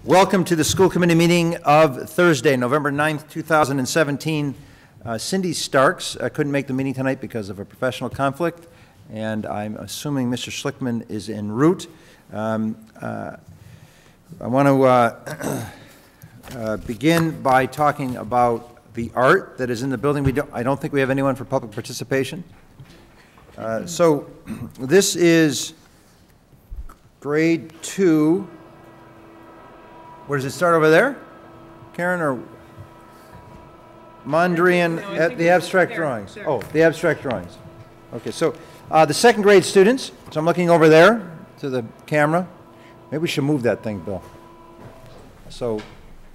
Welcome to the school committee meeting of Thursday, November 9th, 2017. Cindy Starks couldn't make the meeting tonight because of a professional conflict, and I'm assuming Mr. Schlickman is en route. I want to begin by talking about the art that is in the building. I don't think we have anyone for public participation. So this is grade 2. Where does it start over there? Karen or Mondrian at the abstract drawings? Oh, the abstract drawings. Okay, so the second grade students, so I'm looking over there to the camera. Maybe we should move that thing, Bill, so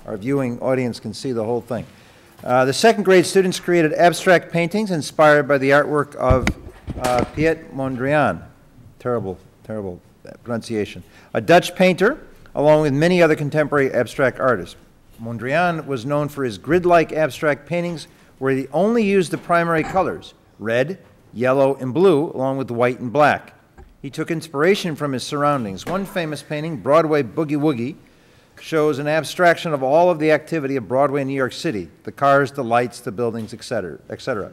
our viewing audience can see the whole thing. The second grade students created abstract paintings inspired by the artwork of Piet Mondrian. Terrible pronunciation. A Dutch painter, along with many other contemporary abstract artists. Mondrian was known for his grid-like abstract paintings where he only used the primary colors, red, yellow, and blue, along with white and black. He took inspiration from his surroundings. One famous painting, Broadway Boogie Woogie, shows an abstraction of all of the activity of Broadway in New York City, the cars, the lights, the buildings, etc., etc.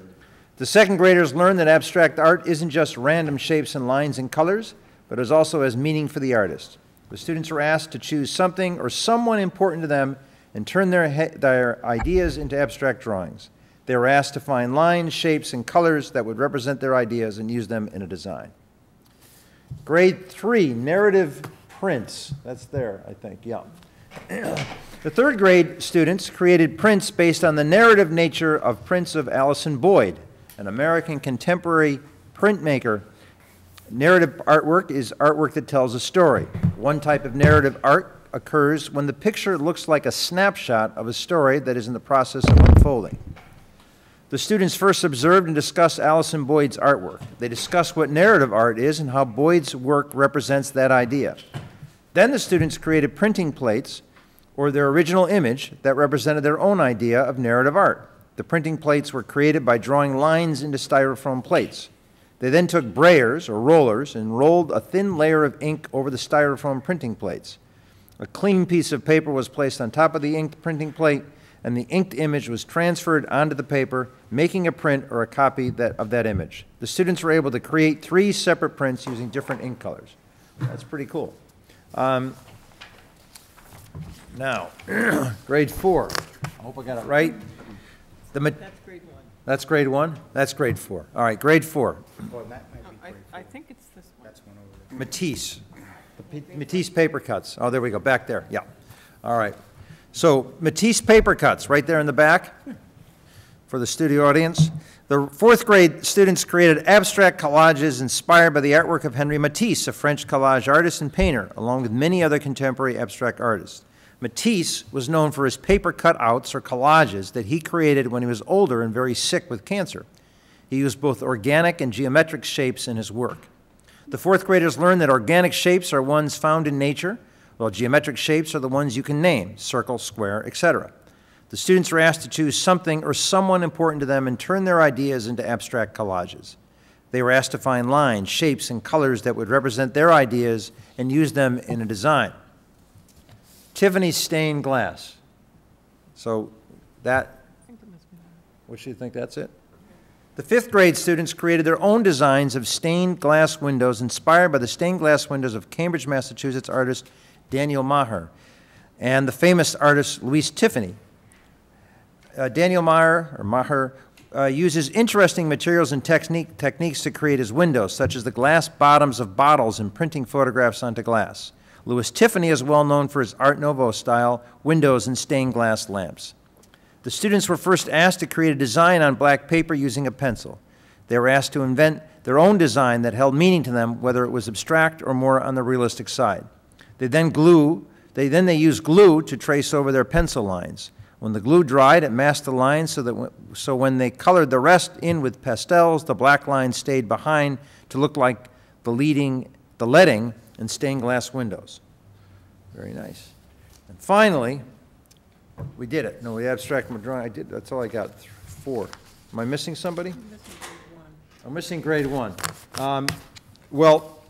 The second graders learned that abstract art isn't just random shapes and lines and colors, but it also has meaning for the artist. The students were asked to choose something or someone important to them and turn their ideas into abstract drawings. They were asked to find lines, shapes, and colors that would represent their ideas and use them in a design. Grade 3, narrative prints. That's there, I think, yeah. The third grade students created prints based on the narrative nature of prints of Allison Boyd, an American contemporary printmaker. Narrative artwork is artwork that tells a story. One type of narrative art occurs when the picture looks like a snapshot of a story that is in the process of unfolding. The students first observed and discussed Allison Boyd's artwork. They discussed what narrative art is and how Boyd's work represents that idea. Then the students created printing plates or their original image that represented their own idea of narrative art. The printing plates were created by drawing lines into styrofoam plates. They then took brayers, or rollers, and rolled a thin layer of ink over the styrofoam printing plates. A clean piece of paper was placed on top of the inked printing plate, and the inked image was transferred onto the paper, making a print or a copy of that image. The students were able to create 3 separate prints using different ink colors. That's pretty cool. Now, grade 4. I hope I got it right. That's grade 1. That's grade 1? That's grade 4. All right, grade 4. Well, that might be grade 4. I think it's this one. That's one over there. Matisse. Matisse paper cuts. Oh, there we go, back there, yeah. All right. So Matisse paper cuts, right there in the back for the studio audience. The 4th grade students created abstract collages inspired by the artwork of Henri Matisse, a French collage artist and painter, along with many other contemporary abstract artists. Matisse was known for his paper cutouts or collages that he created when he was older and very sick with cancer. He used both organic and geometric shapes in his work. The 4th graders learned that organic shapes are ones found in nature, while geometric shapes are the ones you can name, circle, square, etc. The students were asked to choose something or someone important to them and turn their ideas into abstract collages. They were asked to find lines, shapes, and colors that would represent their ideas and use them in a design. Tiffany stained glass. So that, what do you think, that's it? The 5th grade students created their own designs of stained glass windows inspired by the stained glass windows of Cambridge, Massachusetts artist Daniel Maher and the famous artist Louise Tiffany. Daniel Maher uses interesting materials and techniques to create his windows, such as the glass bottoms of bottles and printing photographs onto glass. Louis Tiffany is well known for his Art Nouveau style windows and stained glass lamps. The students were first asked to create a design on black paper using a pencil. They were asked to invent their own design that held meaning to them, whether it was abstract or more on the realistic side. They used glue to trace over their pencil lines. When the glue dried, it masked the lines so when they colored the rest in with pastels, the black lines stayed behind to look like the leading and stained glass windows. Very nice. And finally, we did it. No, we abstract my drawing. I did. That's all I got. 4. Am I missing somebody? I'm missing grade 1. Well,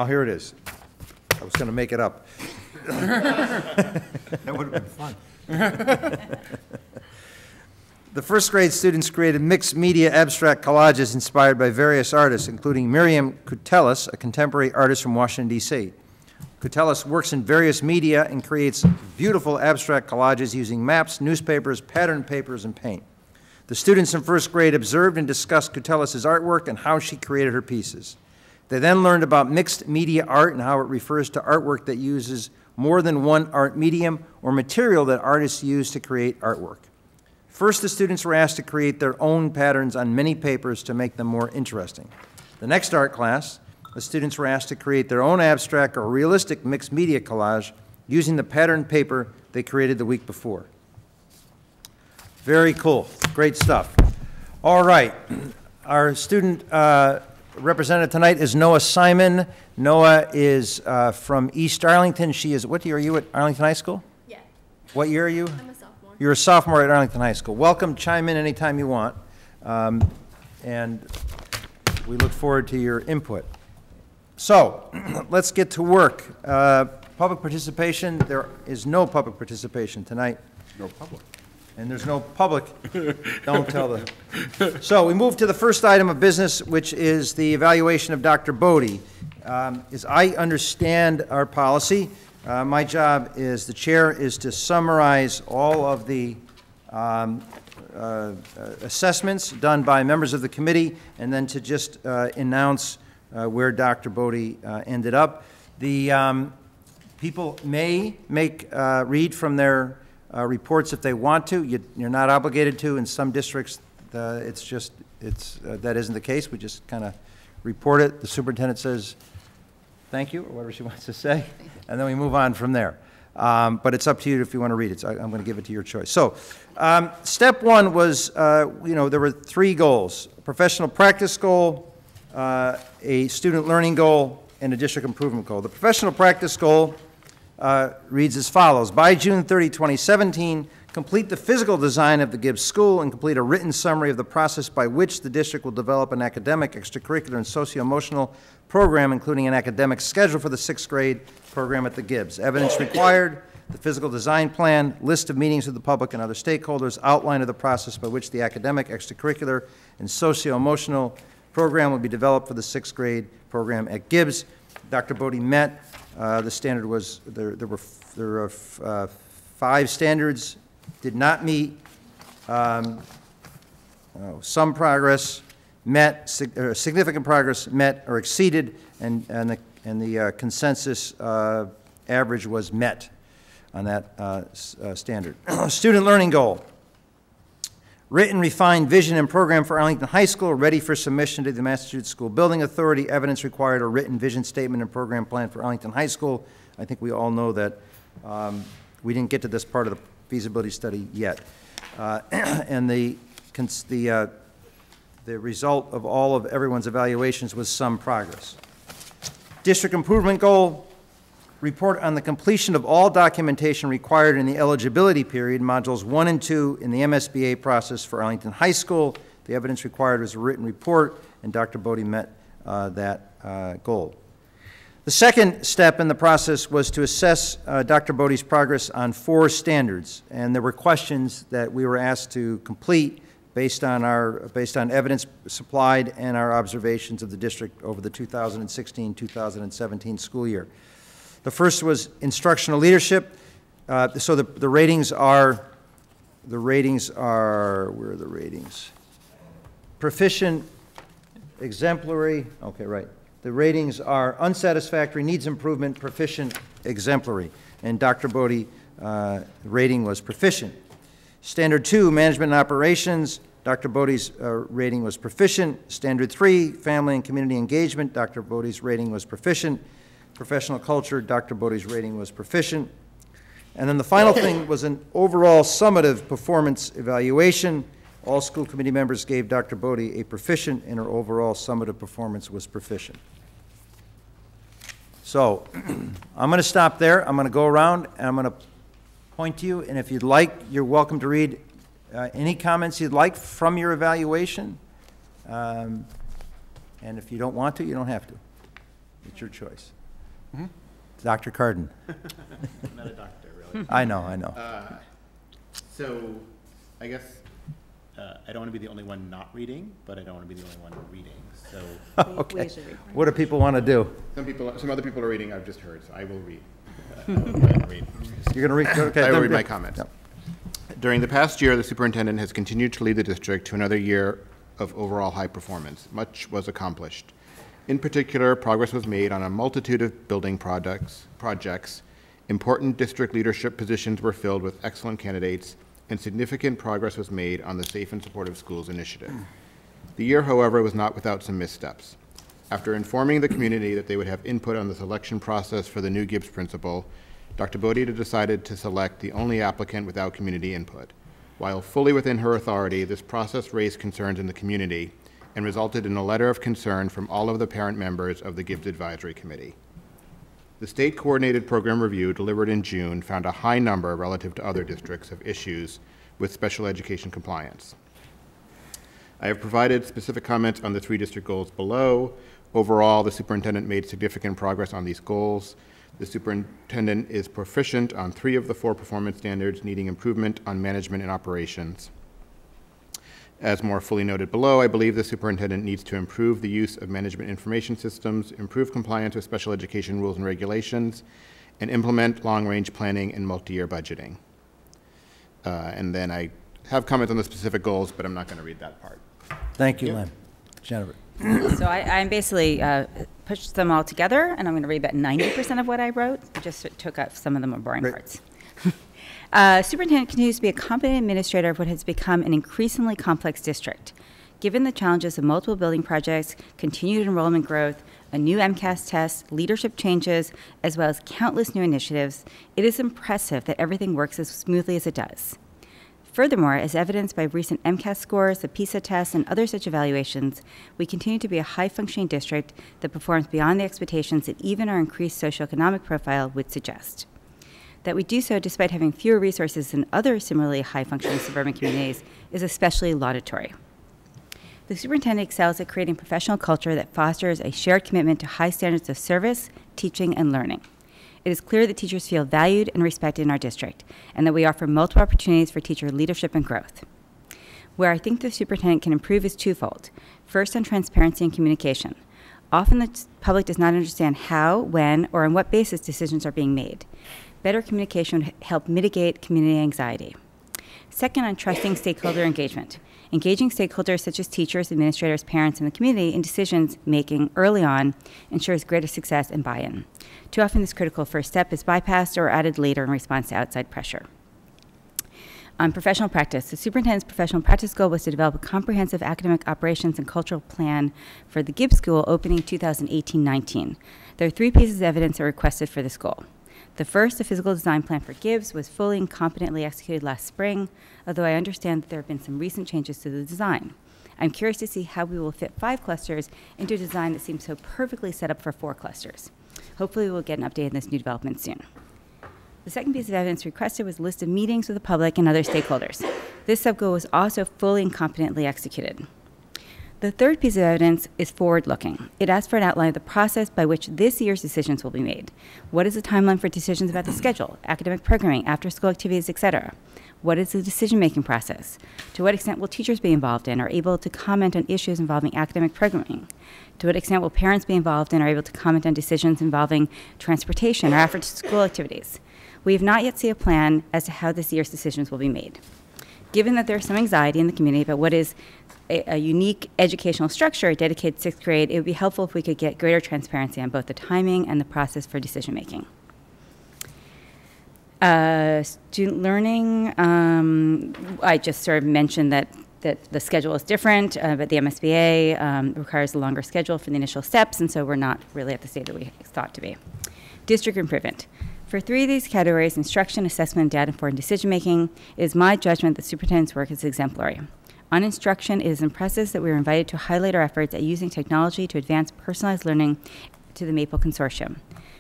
here it is. I was going to make it up. That would have been fun. The first grade students created mixed media abstract collages inspired by various artists, including Miriam Kutelis, a contemporary artist from Washington, D.C. Kutelis works in various media and creates beautiful abstract collages using maps, newspapers, pattern papers, and paint. The students in first grade observed and discussed Kutelis' artwork and how she created her pieces. They then learned about mixed media art and how it refers to artwork that uses more than one art medium or material that artists use to create artwork. First, the students were asked to create their own patterns on many papers to make them more interesting. The next art class, the students were asked to create their own abstract or realistic mixed media collage using the pattern paper they created the week before. Very cool. Great stuff. All right. Our student representative tonight is Noah Simon. Noah is from East Arlington. She is, what year are you at Arlington High School? Yeah. What year are you? I'm a sophomore. You're a sophomore at Arlington High School. Welcome. Chime in anytime you want. And we look forward to your input. So, let's get to work. Public participation. There is no public participation tonight. No public. And there's no public. Don't tell the. So we move to the first item of business, which is the evaluation of Dr. Bodie. As I understand our policy, my job as the chair is to summarize all of the assessments done by members of the committee, and then to just announce where Dr. Bodie ended up. The people may read from their reports if they want to. You're not obligated to. In some districts, that isn't the case. We just kind of report it. The superintendent says thank you, or whatever she wants to say, and then we move on from there. But it's up to you if you want to read it. So I'm going to give it to your choice. So step one was, there were 3 goals: a professional practice goal, a student learning goal, and a district improvement goal. The professional practice goal reads as follows: by June 30, 2017, complete the physical design of the Gibbs School and complete a written summary of the process by which the district will develop an academic, extracurricular, and socio-emotional program, including an academic schedule for the 6th grade program at the Gibbs. Evidence required: the physical design plan, list of meetings with the public and other stakeholders, outline of the process by which the academic, extracurricular, and socio-emotional program will be developed for the 6th grade program at Gibbs. Dr. Bodie met. The standard was, there were 5 standards, did not meet. Some progress met, significant progress met or exceeded, and the consensus average was met on that standard. Student learning goal: written, refined vision and program for Arlington High School, ready for submission to the Massachusetts School Building Authority. Evidence required: a written vision statement and program plan for Arlington High School. I think we all know that we didn't get to this part of the feasibility study yet. And the result of all of everyone's evaluations was some progress. District improvement goal: report on the completion of all documentation required in the eligibility period, modules 1 and 2 in the MSBA process for Arlington High School. The evidence required was a written report, and Dr. Bodie met that goal. The second step in the process was to assess Dr. Bodie's progress on 4 standards, and there were questions that we were asked to complete based on evidence supplied and our observations of the district over the 2016-2017 school year. The first was instructional leadership. So the ratings are, where are the ratings? Proficient, exemplary, okay, right. The ratings are unsatisfactory, needs improvement, proficient, exemplary. And Dr. Bodie, rating was proficient. Standard 2, management and operations. Dr. Bodie's rating was proficient. Standard 3, family and community engagement. Dr. Bodie's rating was proficient. Professional culture, Dr. Bodie's rating was proficient. And then the final thing was an overall summative performance evaluation. All school committee members gave Dr. Bodie a proficient, and her overall summative performance was proficient. So I'm going to stop there. I'm going to go around, and I'm going to point to you, and if you'd like, you're welcome to read any comments you'd like from your evaluation. And if you don't want to, you don't have to. It's your choice. Dr. Carden. I'm not a doctor, really. I know. So, I guess I don't want to be the only one not reading, but I don't want to be the only one reading. So, Okay. What do people want to do? some other people are reading. I've just heard, so I will read. I will go ahead and read. You're going to read? Okay. I will then- read my comments. Yep. During the past year, the superintendent has continued to lead the district to another year of overall high performance. Much was accomplished. In particular, progress was made on a multitude of building projects. Important district leadership positions were filled with excellent candidates, and significant progress was made on the Safe and Supportive Schools initiative. The year, however, was not without some missteps. After informing the community that they would have input on the selection process for the new Gibbs principal, Dr. Bodie decided to select the only applicant without community input. While fully within her authority, this process raised concerns in the community and resulted in a letter of concern from all of the parent members of the Gibbs Advisory Committee. The State Coordinated Program Review, delivered in June, found a high number relative to other districts of issues with special education compliance. I have provided specific comments on the 3 district goals below. Overall, the superintendent made significant progress on these goals. The superintendent is proficient on 3 of the 4 performance standards, needing improvement on management and operations. As more fully noted below, I believe the superintendent needs to improve the use of management information systems, improve compliance with special education rules and regulations, and implement long-range planning and multi-year budgeting. And then I have comments on the specific goals, but I'm not going to read that part. Thank you, Len. Jennifer. So I basically pushed them all together, and I'm going to read about 90% of what I wrote. Just took out some of the more boring Great. parts. Superintendent continues to be a competent administrator of what has become an increasingly complex district. Given the challenges of multiple building projects, continued enrollment growth, a new MCAS test, leadership changes, as well as countless new initiatives, it is impressive that everything works as smoothly as it does. Furthermore, as evidenced by recent MCAS scores, the PISA test, and other such evaluations, we continue to be a high-functioning district that performs beyond the expectations that even our increased socioeconomic profile would suggest. That we do so despite having fewer resources than other similarly high-functioning suburban communities is especially laudatory. The superintendent excels at creating professional culture that fosters a shared commitment to high standards of service, teaching, and learning. It is clear that teachers feel valued and respected in our district, and that we offer multiple opportunities for teacher leadership and growth. Where I think the superintendent can improve is twofold. First, on transparency and communication. Often the public does not understand how, when, or on what basis decisions are being made. Better communication would help mitigate community anxiety. Second, on trusting stakeholder engagement. Engaging stakeholders such as teachers, administrators, parents, and the community in decisions making early on ensures greater success and buy-in. Too often this critical first step is bypassed or added later in response to outside pressure. On professional practice, the superintendent's professional practice goal was to develop a comprehensive academic operations and cultural plan for the Gibbs School opening 2018-19. There are 3 pieces of evidence that were requested for this goal. The first, the physical design plan for Gibbs, was fully and competently executed last spring, although I understand that there have been some recent changes to the design. I'm curious to see how we will fit 5 clusters into a design that seems so perfectly set up for 4 clusters. Hopefully we'll get an update on this new development soon. The second piece of evidence requested was a list of meetings with the public and other stakeholders. This sub-goal was also fully and competently executed. The third piece of evidence is forward-looking. It asks for an outline of the process by which this year's decisions will be made. What is the timeline for decisions about the schedule, academic programming, after-school activities, etc.? What is the decision-making process? To what extent will teachers be involved in or able to comment on issues involving academic programming? To what extent will parents be involved in or able to comment on decisions involving transportation or after-school activities? We have not yet seen a plan as to how this year's decisions will be made. Given that there's some anxiety in the community about what is a unique educational structure dedicated to 6th grade, it would be helpful if we could get greater transparency on both the timing and the process for decision making. Student learning, I just sort of mentioned that the schedule is different, but the MSBA requires a longer schedule for the initial steps, and so we're not really at the state that we thought to be. District improvement. For 3 of these categories, instruction, assessment, and data-informed decision-making, it is my judgment that superintendent's work is exemplary. On instruction, it is impressive that we were invited to highlight our efforts at using technology to advance personalized learning to the MAPLE Consortium.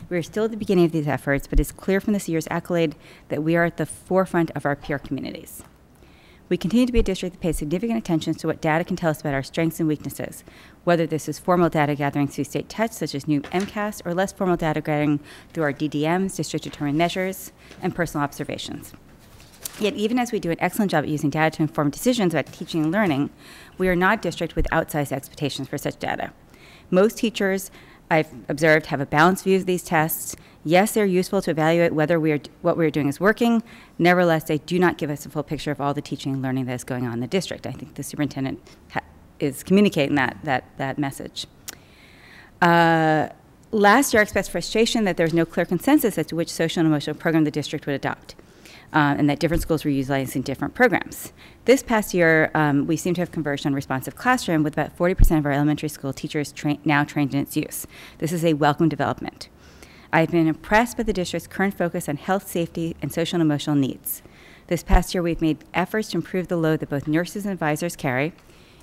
We are still at the beginning of these efforts, but it's clear from this year's accolade that we are at the forefront of our peer communities. We continue to be a district that pays significant attention to what data can tell us about our strengths and weaknesses, whether this is formal data gathering through state tests, such as new MCAS, or less formal data gathering through our DDMs, district-determined measures, and personal observations. Yet, even as we do an excellent job at using data to inform decisions about teaching and learning, we are not a district with outsized expectations for such data. Most teachers I've observed have a balanced view of these tests. Yes, they're useful to evaluate whether what we are doing is working. Nevertheless, they do not give us a full picture of all the teaching and learning that is going on in the district. I think the superintendent is communicating that message. Last year, I expressed frustration that there's no clear consensus as to which social and emotional program the district would adopt, and that different schools were utilizing different programs. This past year, we seem to have converged on responsive classroom, with about 40% of our elementary school teachers now trained in its use. This is a welcome development. I've been impressed by the district's current focus on health, safety, and social and emotional needs. This past year, we've made efforts to improve the load that both nurses and advisors carry,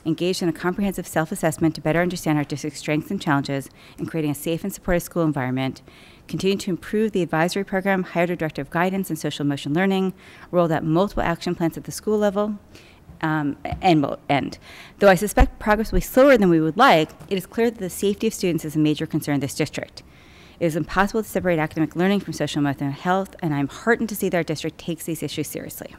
engaged in a comprehensive self-assessment to better understand our district's strengths and challenges in creating a safe and supportive school environment, continued to improve the advisory program, hired a director of guidance and social emotional learning, rolled out multiple action plans at the school level, and though I suspect progress will be slower than we would like, it is clear that the safety of students is a major concern in this district. It is impossible to separate academic learning from social and emotional health, and I'm heartened to see that our district takes these issues seriously.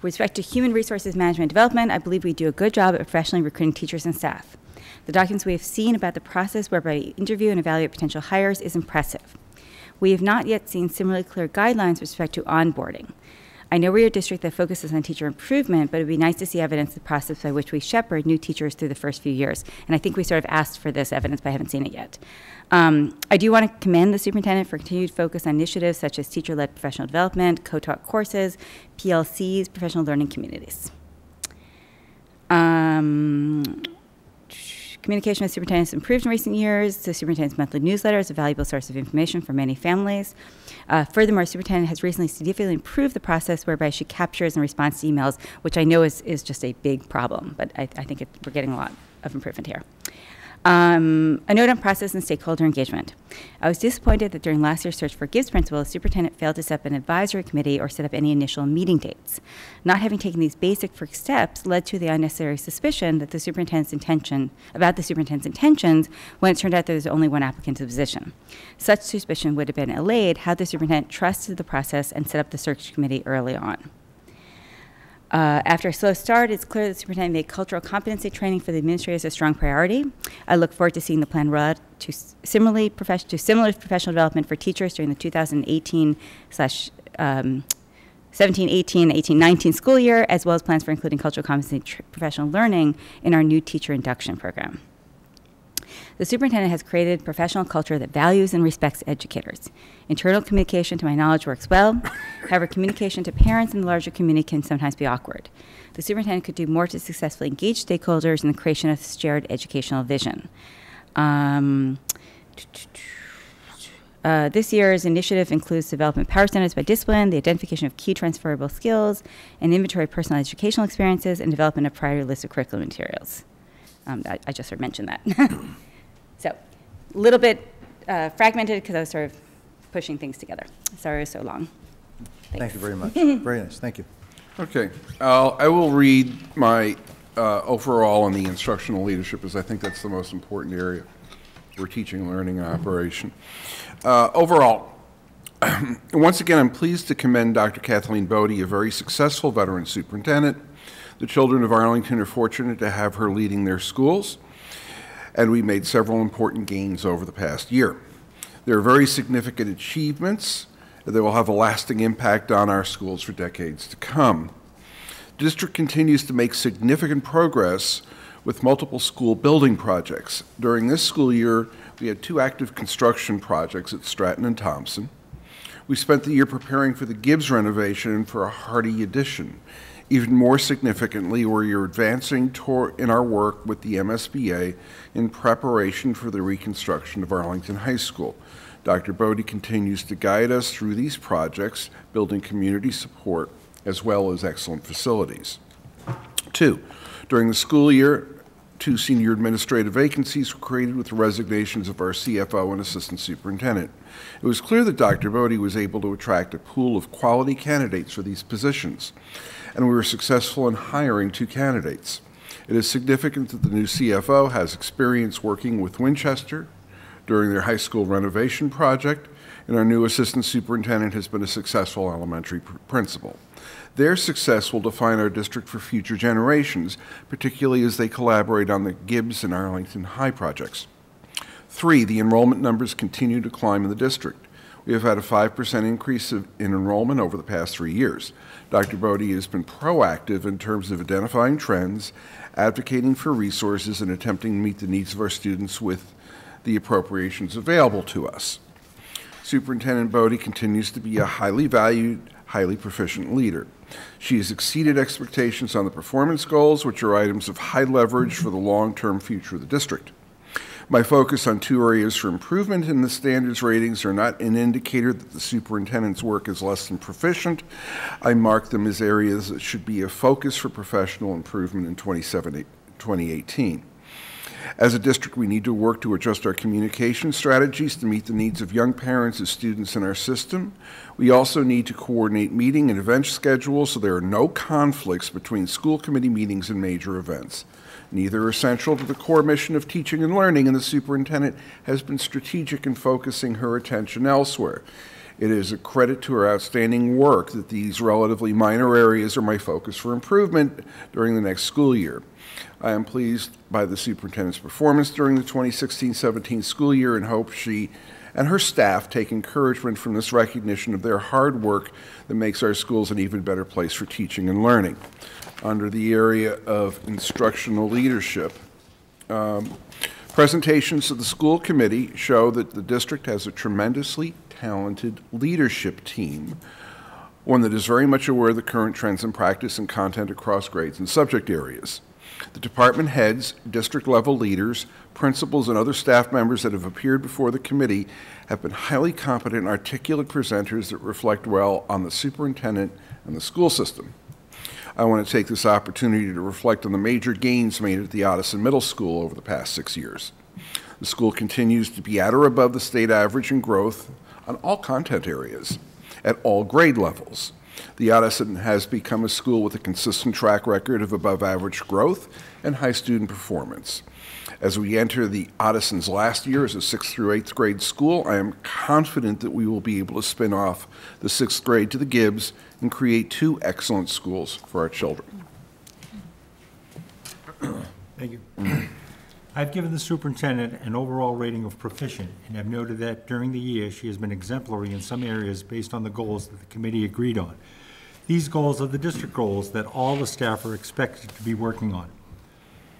With respect to human resources management and development, I believe we do a good job at professionally recruiting teachers and staff. The documents we have seen about the process whereby we interview and evaluate potential hires is impressive. We have not yet seen similarly clear guidelines with respect to onboarding. I know we're a district that focuses on teacher improvement, but it would be nice to see evidence of the process by which we shepherd new teachers through the first few years. And I think we sort of asked for this evidence, but I haven't seen it yet. I do want to commend the superintendent for continued focus on initiatives such as teacher-led professional development, co-taught courses, PLCs, professional learning communities. Communication with superintendents improved in recent years. The superintendent's monthly newsletter is a valuable source of information for many families. Furthermore, the superintendent has recently significantly improved the process whereby she captures and responds to emails, which I know is just a big problem, but I think we're getting a lot of improvement here. A note on process and stakeholder engagement. I was disappointed that during last year's search for Gibbs principal, the superintendent failed to set up an advisory committee or set up any initial meeting dates. Not having taken these basic first steps led to the unnecessary suspicion that the superintendent's intentions when it turned out there was only one applicant to the position. Such suspicion would have been allayed had the superintendent trusted the process and set up the search committee early on. After a slow start, it's clear that the superintendent made cultural competency training for the administrators a strong priority. I look forward to seeing the plan roll out to similar professional development for teachers during the 2018/17-18, 18-19 school year, as well as plans for including cultural competency professional learning in our new teacher induction program. The superintendent has created a professional culture that values and respects educators. Internal communication, to my knowledge, works well. However, communication to parents and the larger community can sometimes be awkward. The superintendent could do more to successfully engage stakeholders in the creation of shared educational vision. This year's initiative includes development power standards by discipline, the identification of key transferable skills, an inventory of personal educational experiences, and development of priority lists of curriculum materials. I just sort of mentioned that. So, a little bit fragmented because I was sort of pushing things together. Sorry it was so long. Thank you very much. Very nice. Thank you. Okay. I will read my overall on the instructional leadership, as I think that's the most important area for teaching, learning, and operation. Overall, once again, I'm pleased to commend Dr. Kathleen Bodie, a very successful veteran superintendent. The children of Arlington are fortunate to have her leading their schools, and we made several important gains over the past year. There are very significant achievements that will have a lasting impact on our schools for decades to come. The district continues to make significant progress with multiple school building projects. During this school year, we had 2 active construction projects at Stratton and Thompson. We spent the year preparing for the Gibbs renovation and for a Hardy addition. Even more significantly, we're advancing in our work with the MSBA in preparation for the reconstruction of Arlington High School. Dr. Bodie continues to guide us through these projects, building community support as well as excellent facilities. 2, during the school year 2 senior administrative vacancies were created with the resignations of our CFO and assistant superintendent. It was clear that Dr. Bodie was able to attract a pool of quality candidates for these positions, and we were successful in hiring 2 candidates. It is significant that the new CFO has experience working with Winchester during their high school renovation project, and our new assistant superintendent has been a successful elementary principal. Their success will define our district for future generations, particularly as they collaborate on the Gibbs and Arlington High projects. 3, the enrollment numbers continue to climb in the district. We have had a 5% increase in enrollment over the past 3 years. Dr. Bodie has been proactive in terms of identifying trends, advocating for resources, and attempting to meet the needs of our students with the appropriations available to us. Superintendent Bodie continues to be a highly valued, highly proficient leader. She has exceeded expectations on the performance goals, which are items of high leverage for the long-term future of the district. My focus on 2 areas for improvement in the standards ratings are not an indicator that the superintendent's work is less than proficient. I mark them as areas that should be a focus for professional improvement in 2018. As a district, we need to work to adjust our communication strategies to meet the needs of young parents and students in our system. We also need to coordinate meeting and event schedules so there are no conflicts between school committee meetings and major events. Neither are central to the core mission of teaching and learning, and the superintendent has been strategic in focusing her attention elsewhere. It is a credit to her outstanding work that these relatively minor areas are my focus for improvement during the next school year. I am pleased by the superintendent's performance during the 2016-17 school year and hope she and her staff take encouragement from this recognition of their hard work that makes our schools an even better place for teaching and learning. Under the area of instructional leadership, presentations to the school committee show that the district has a tremendously talented leadership team, one that is very much aware of the current trends in practice and content across grades and subject areas. The department heads, district-level leaders, principals, and other staff members that have appeared before the committee have been highly competent and articulate presenters that reflect well on the superintendent and the school system. I want to take this opportunity to reflect on the major gains made at the Ottoson Middle School over the past 6 years. The school continues to be at or above the state average in growth on all content areas, at all grade levels. The Ottoson has become a school with a consistent track record of above-average growth and high student performance. As we enter the Ottoson's last year as a 6th through 8th grade school, I am confident that we will be able to spin off the 6th grade to the Gibbs and create 2 excellent schools for our children. Thank you. I've given the superintendent an overall rating of proficient and have noted that during the year she has been exemplary in some areas based on the goals that the committee agreed on. These goals are the district goals that all the staff are expected to be working on.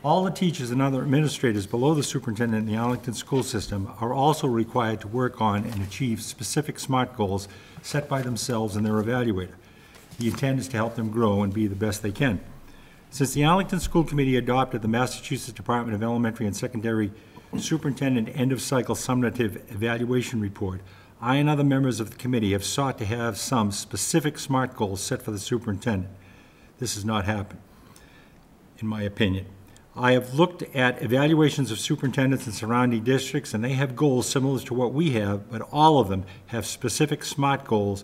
All the teachers and other administrators below the superintendent in the Arlington school system are also required to work on and achieve specific SMART goals set by themselves and their evaluator. The intent is to help them grow and be the best they can. Since the Arlington School Committee adopted the Massachusetts Department of Elementary and Secondary Superintendent End-of-Cycle Summative Evaluation Report, I and other members of the committee have sought to have some specific SMART goals set for the superintendent. This has not happened, in my opinion. I have looked at evaluations of superintendents in surrounding districts, and they have goals similar to what we have, but all of them have specific SMART goals.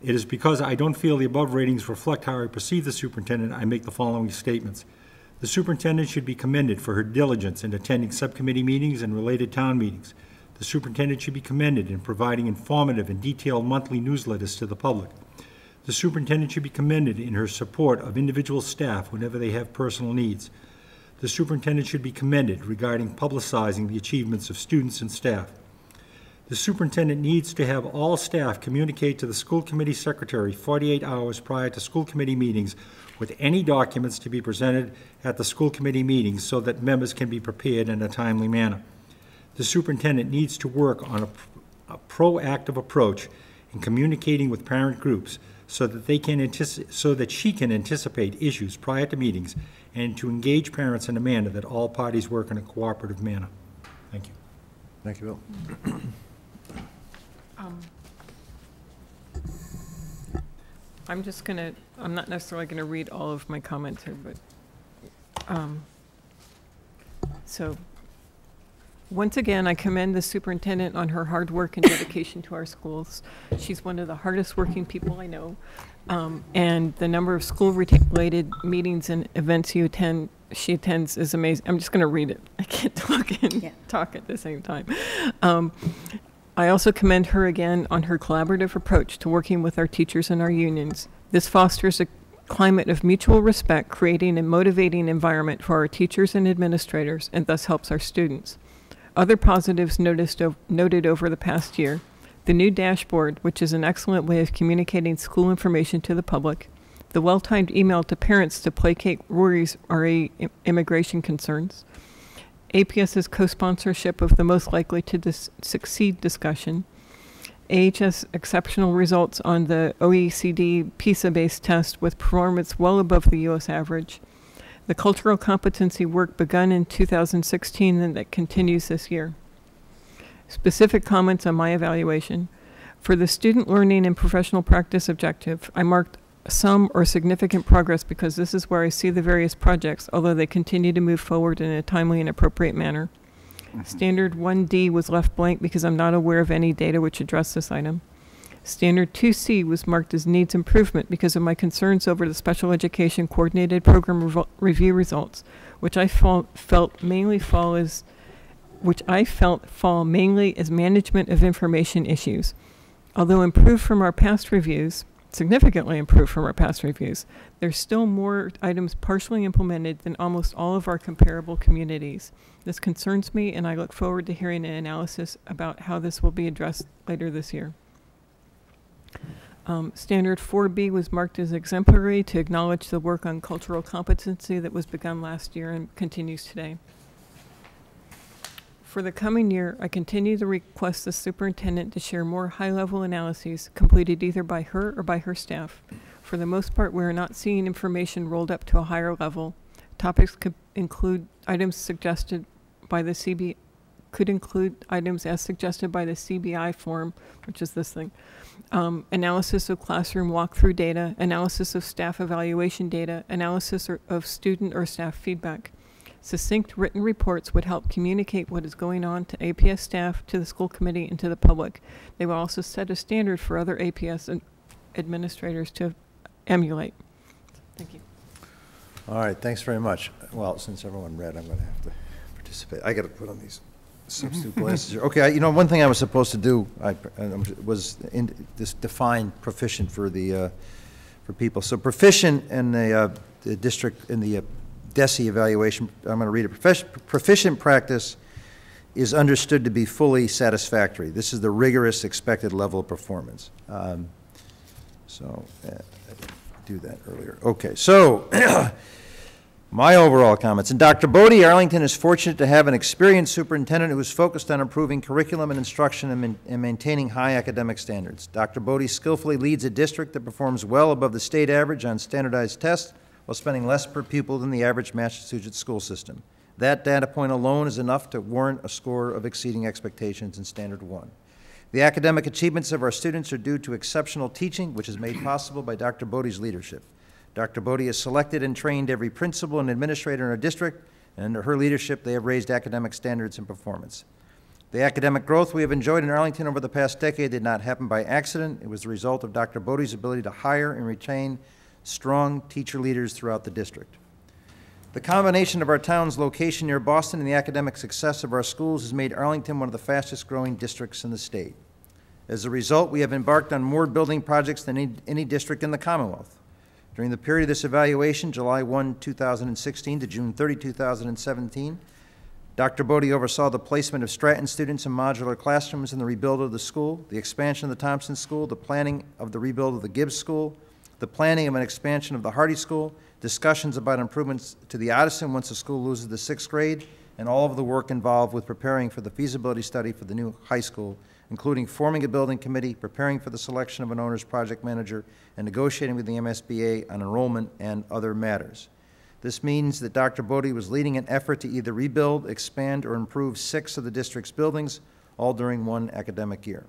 It is because I don't feel the above ratings reflect how I perceive the superintendent I make the following statements. The superintendent should be commended for her diligence in attending subcommittee meetings and related town meetings. The superintendent should be commended in providing informative and detailed monthly newsletters to the public. The superintendent should be commended in her support of individual staff whenever they have personal needs. The superintendent should be commended regarding publicizing the achievements of students and staff. The superintendent needs to have all staff communicate to the school committee secretary 48 hours prior to school committee meetings with any documents to be presented at the school committee meetings so that members can be prepared in a timely manner. The superintendent needs to work on a proactive approach in communicating with parent groups so that she can anticipate issues prior to meetings and to engage parents in a manner that all parties work in a cooperative manner. Thank you. Thank you, Bill. I'm not necessarily going to read all of my comments here, but So once again, I commend the superintendent on her hard work and dedication to our schools. She's one of the hardest working people I know. And the number of school-related meetings and events she attends is amazing. I'm just going to read it. I can't talk and talk at the same time. I also commend her again on her collaborative approach to working with our teachers and our unions. This fosters a climate of mutual respect, creating a motivating environment for our teachers and administrators, and thus helps our students. Other positives noted over the past year: the new dashboard, which is an excellent way of communicating school information to the public; the well-timed email to parents to placate worries or immigration concerns; APS's co-sponsorship of the most likely to succeed discussion; AHS exceptional results on the OECD PISA-based test with performance well above the U.S. average; the cultural competency work begun in 2016 and that continues this year. Specific comments on my evaluation. For the student learning and professional practice objective, I marked some or significant progress because this is where I see the various projects, although they continue to move forward in a timely and appropriate manner. Standard 1D was left blank because I'm not aware of any data which address this item. Standard 2C was marked as needs improvement because of my concerns over the special education coordinated program review results, which I felt mainly fall mainly as management of information issues. Although improved from our past reviews, significantly improved from our past reviews, there's still more items partially implemented than almost all of our comparable communities. This concerns me, and I look forward to hearing an analysis about how this will be addressed later this year. Standard 4B was marked as exemplary to acknowledge the work on cultural competency that was begun last year and continues today. For the coming year, I continue to request the superintendent to share more high-level analyses completed either by her or by her staff. For the most part, we are not seeing information rolled up to a higher level. Topics could include items suggested by the items as suggested by the CBI form, which is this thing. Analysis of classroom walkthrough data, analysis of staff evaluation data, analysis of student or staff feedback. Succinct written reports would help communicate what is going on to APS staff, to the school committee, and to the public. They will also set a standard for other APS administrators to emulate. Thank you. All right, thanks very much. Well, since everyone read, I'm going to have to participate. I got to put on these substitute glasses here. Okay, one thing I was supposed to do was define proficient for people. So proficient in the district, in the DESE evaluation, I'm going to read it. Proficient practice is understood to be fully satisfactory. This is the rigorous expected level of performance. I didn't do that earlier. Okay, so my overall comments. And Dr. Bodie, Arlington is fortunate to have an experienced superintendent who is focused on improving curriculum and instruction and maintaining high academic standards. Dr. Bodie skillfully leads a district that performs well above the state average on standardized tests while spending less per pupil than the average Massachusetts school system. That data point alone is enough to warrant a score of exceeding expectations in Standard 1. The academic achievements of our students are due to exceptional teaching, which is made possible by Dr. Bodie's leadership. Dr. Bodie has selected and trained every principal and administrator in our district, and under her leadership, they have raised academic standards and performance. The academic growth we have enjoyed in Arlington over the past decade did not happen by accident. It was the result of Dr. Bodie's ability to hire and retain strong teacher leaders throughout the district. The combination of our town's location near Boston and the academic success of our schools has made Arlington one of the fastest growing districts in the state. As a result, we have embarked on more building projects than any district in the Commonwealth. During the period of this evaluation, July 1, 2016 to June 30, 2017, Dr. Bodie oversaw the placement of Stratton students in modular classrooms in the rebuild of the school, the expansion of the Thompson School, the planning of the rebuild of the Gibbs School, the planning of an expansion of the Hardy School, discussions about improvements to the Addison once the school loses the 6th grade, and all of the work involved with preparing for the feasibility study for the new high school, including forming a building committee, preparing for the selection of an owner's project manager, and negotiating with the MSBA on enrollment and other matters. This means that Dr. Bodie was leading an effort to either rebuild, expand, or improve 6 of the district's buildings, all during one academic year.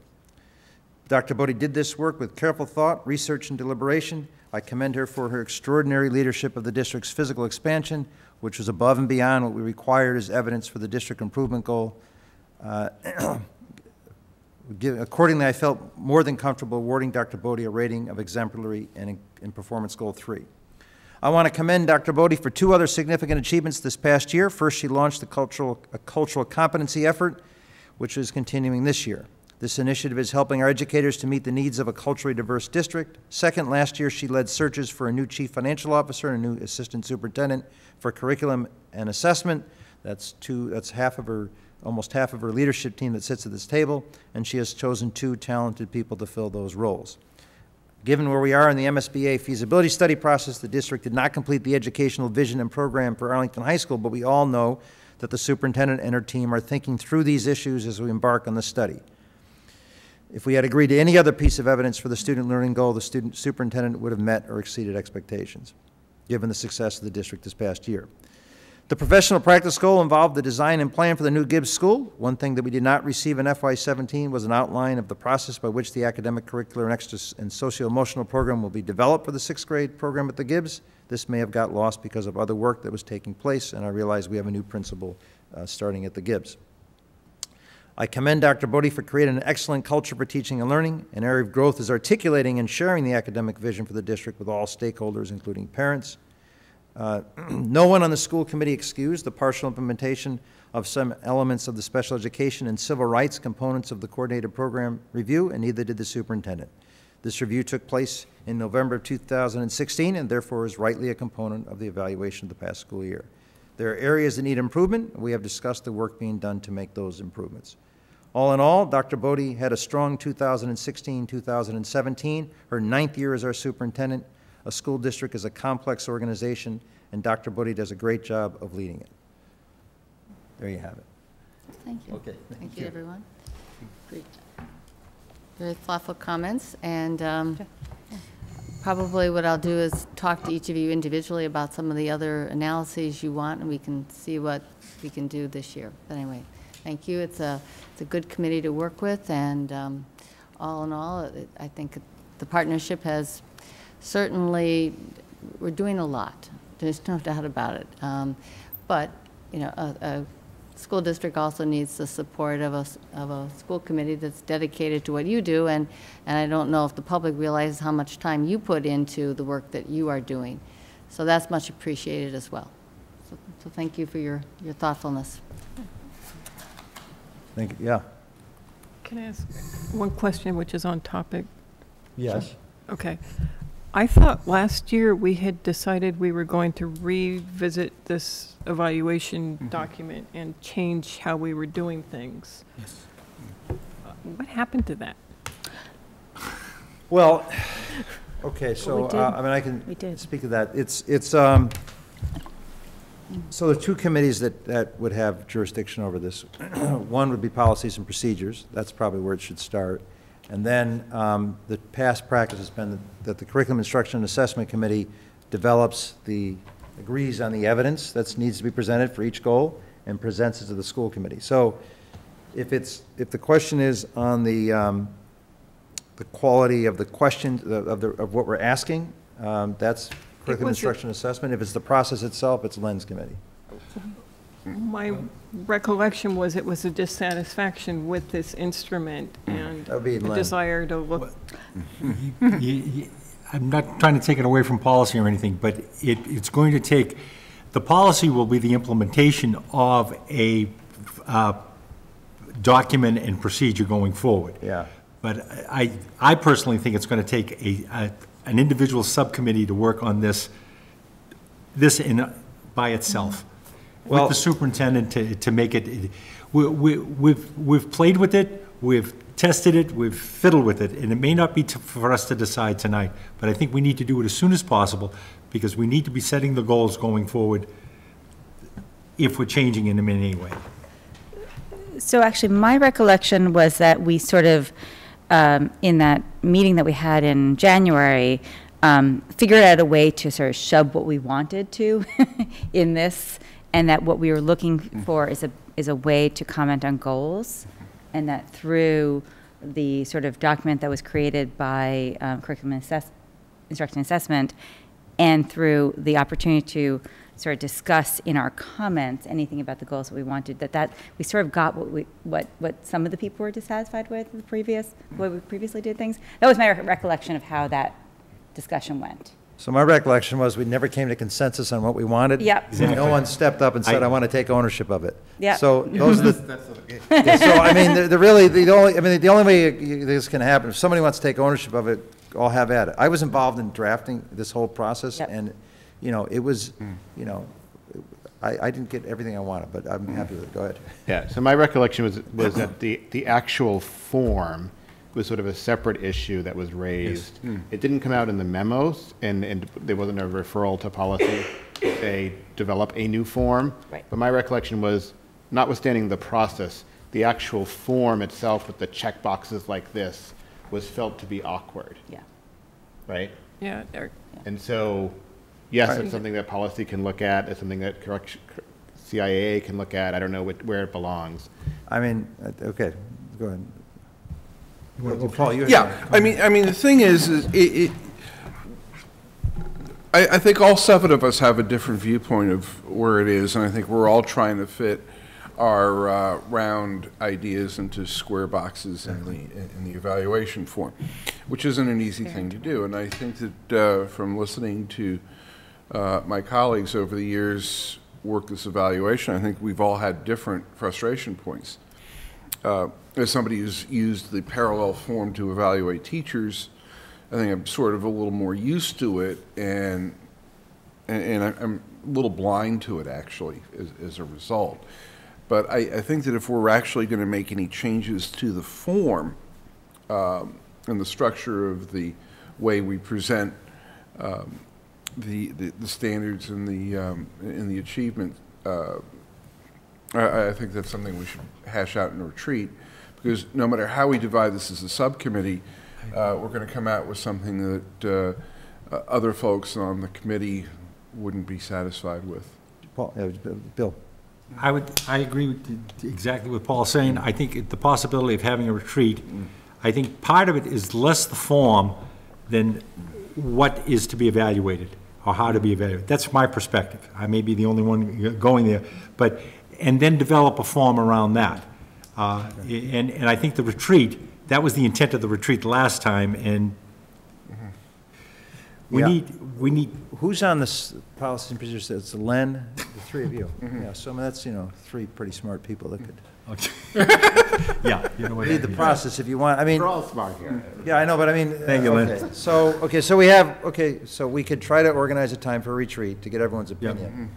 Dr. Bodie did this work with careful thought, research, and deliberation. I commend her for her extraordinary leadership of the district's physical expansion, which was above and beyond what we required as evidence for the district improvement goal. Accordingly, I felt more than comfortable awarding Dr. Bodie a rating of exemplary in Performance Goal 3. I want to commend Dr. Bodie for 2 other significant achievements this past year. First, she launched a cultural competency effort, which is continuing this year. This initiative is helping our educators to meet the needs of a culturally diverse district. Second, last year she led searches for a new chief financial officer and a new assistant superintendent for curriculum and assessment. That's almost half of her leadership team that sits at this table, and she has chosen 2 talented people to fill those roles. Given where we are in the MSBA feasibility study process, the district did not complete the educational vision and program for Arlington High School, but we all know that the superintendent and her team are thinking through these issues as we embark on the study. If we had agreed to any other piece of evidence for the student learning goal, the superintendent would have met or exceeded expectations, given the success of the district this past year. The professional practice goal involved the design and plan for the new Gibbs School. One thing that we did not receive in FY17 was an outline of the process by which the academic, curricular, and extra and socio-emotional program will be developed for the 6th grade program at the Gibbs. This may have got lost because of other work that was taking place, and I realize we have a new principal starting at the Gibbs. I commend Dr. Bodie for creating an excellent culture for teaching and learning. An area of growth is articulating and sharing the academic vision for the district with all stakeholders, including parents. No one on the school committee excused the partial implementation of some elements of the special education and civil rights components of the coordinated program review, and neither did the superintendent. This review took place in November of 2016 and therefore is rightly a component of the evaluation of the past school year. There are areas that need improvement. We have discussed the work being done to make those improvements. All in all, Dr. Bodie had a strong 2016-2017, her 9th year as our superintendent. A school district is a complex organization, and Dr. Bodie does a great job of leading it. There you have it. Thank you. Okay, Thank you, everyone. Great. Very thoughtful comments, and probably what I'll do is talk to each of you individually about some of the other analyses you want, and we can see what we can do this year. But anyway, thank you. It's a good committee to work with, and all in all, I think the partnership has certainly, we're doing a lot. There's no doubt about it. But, you know, a school district also needs the support of a school committee that's dedicated to what you do, and I don't know if the public realizes how much time you put into the work that you are doing. So that's much appreciated as well. So thank you for your thoughtfulness. Thank you. Yeah. Can I ask one question which is on topic? Yes. Okay. I thought last year we had decided we were going to revisit this evaluation document and change how we were doing things. Yes. What happened to that? Well, okay, so, did. I mean, I We can did. speak to that. So there are 2 committees that would have jurisdiction over this. One would be policies and procedures. That's probably where it should start. And then the past practice has been that the Curriculum Instruction and Assessment Committee agrees on the evidence that needs to be presented for each goal and presents it to the school committee. So if the question is on the quality of the question, of what we're asking, that's Curriculum Instruction and Assessment. If it's the process itself, it's Len's committee. My recollection was it was a dissatisfaction with this instrument and That would be a Len. desire to look. I'm not trying to take it away from policy or anything, but it's going to take, the policy will be the implementation of a document and procedure going forward. Yeah. But I personally think it's going to take an individual subcommittee to work on this by itself. Well- With the superintendent to make it, we've played with it, we've tested it, we've fiddled with it, and it may not be for us to decide tonight, but I think we need to do it as soon as possible, because we need to be setting the goals going forward if we're changing in them in any way. So actually, my recollection was that we sort of, in that meeting that we had in January, figured out a way to sort of shove what we wanted to in this, and that what we were looking for is a way to comment on goals, and that through the sort of document that was created by Curriculum Instruction and Assessment, and through the opportunity to sort of discuss in our comments anything about the goals that we wanted, that we sort of got what some of the people were dissatisfied with the way we previously did things. That was my recollection of how that discussion went. So my recollection was we never came to consensus on what we wanted. Yep. No one stepped up and said, I want to take ownership of it. Yep. So those are the, yeah, so I mean, the only way this can happen, if somebody wants to take ownership of it, I'll have at it. I was involved in drafting this whole process, Yep. and, it was, I didn't get everything I wanted, but I'm happy with it. Go ahead. Yeah, so my recollection was that the actual form was sort of a separate issue that was raised. It didn't come out in the memos, and there wasn't a referral to policy to say, develop a new form. Right. But my recollection was, notwithstanding the process, the actual form itself with the check boxes like this was felt to be awkward, Yeah. right? Yeah, Eric. And so, yes, it's something that policy can look at, it's something that CIAA can look at, I don't know where it belongs. I mean, okay, go ahead. Paul, you had- Yeah, I mean, the thing is I think all 7 of us have a different viewpoint of where it is, and I think we're all trying to fit our round ideas into square boxes in the evaluation form, which isn't an easy thing to do. And I think that from listening to my colleagues over the years work this evaluation, I think we've all had different frustration points. As somebody who's used the parallel form to evaluate teachers, I think I'm sort of a little more used to it, and I'm a little blind to it, actually, as a result. But I think that if we're actually going to make any changes to the form and the structure of the way we present the standards and the achievement, I think that's something we should hash out in a retreat, because no matter how we divide this as a subcommittee, we're going to come out with something that other folks on the committee wouldn't be satisfied with. Paul, Bill. I agree with exactly what Paul's saying. I think the possibility of having a retreat, I think part of it is less the form than what is to be evaluated or how to be evaluated. That's my perspective. I may be the only one going there, and then develop a form around that. And I think the retreat, that was the intent of the retreat last time, and we need. Who's on this policy and procedures? It's Len, the 3 of you. Yeah, so that's, 3 pretty smart people that could Yeah, you know what lead the process if you want. I mean, We're all smart here. yeah, I know, but I mean. Thank you, Lynn. So we could try to organize a time for a retreat to get everyone's opinion.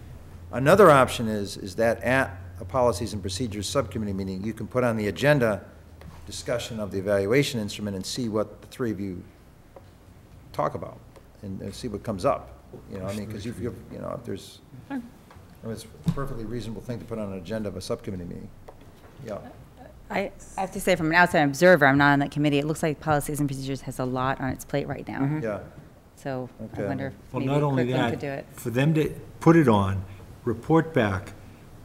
Another option is that at a policies and procedures subcommittee meeting, you can put on the agenda discussion of the evaluation instrument and see what the 3 of you talk about and see what comes up. Because if there's, it's a perfectly reasonable thing to put on an agenda of a subcommittee meeting. Yeah. I have to say, from an outside observer, I'm not on that committee, it looks like Policies and Procedures has a lot on its plate right now. Yeah. So I Okay. wonder if Well, maybe not only Kirkland that, could do it. for them to put it on, report back,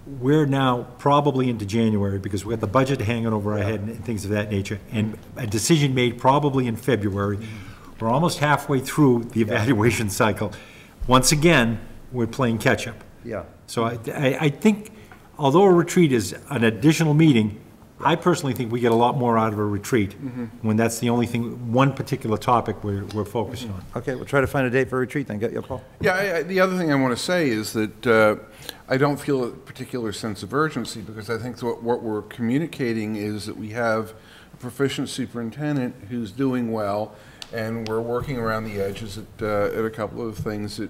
we're now probably into January, because we've got the budget hanging over our head and things of that nature, and a decision made probably in February. We're almost halfway through the evaluation cycle. Once again, we're playing catch-up. Yeah. So I think, although a retreat is an additional meeting, I personally think we get a lot more out of a retreat when that's the only thing, one particular topic we're focused on. Okay, we'll try to find a date for a retreat then. Get you, Paul? Yeah, the other thing I want to say is that I don't feel a particular sense of urgency, because I think what we're communicating is that we have a proficient superintendent who's doing well, and we're working around the edges at a couple of things that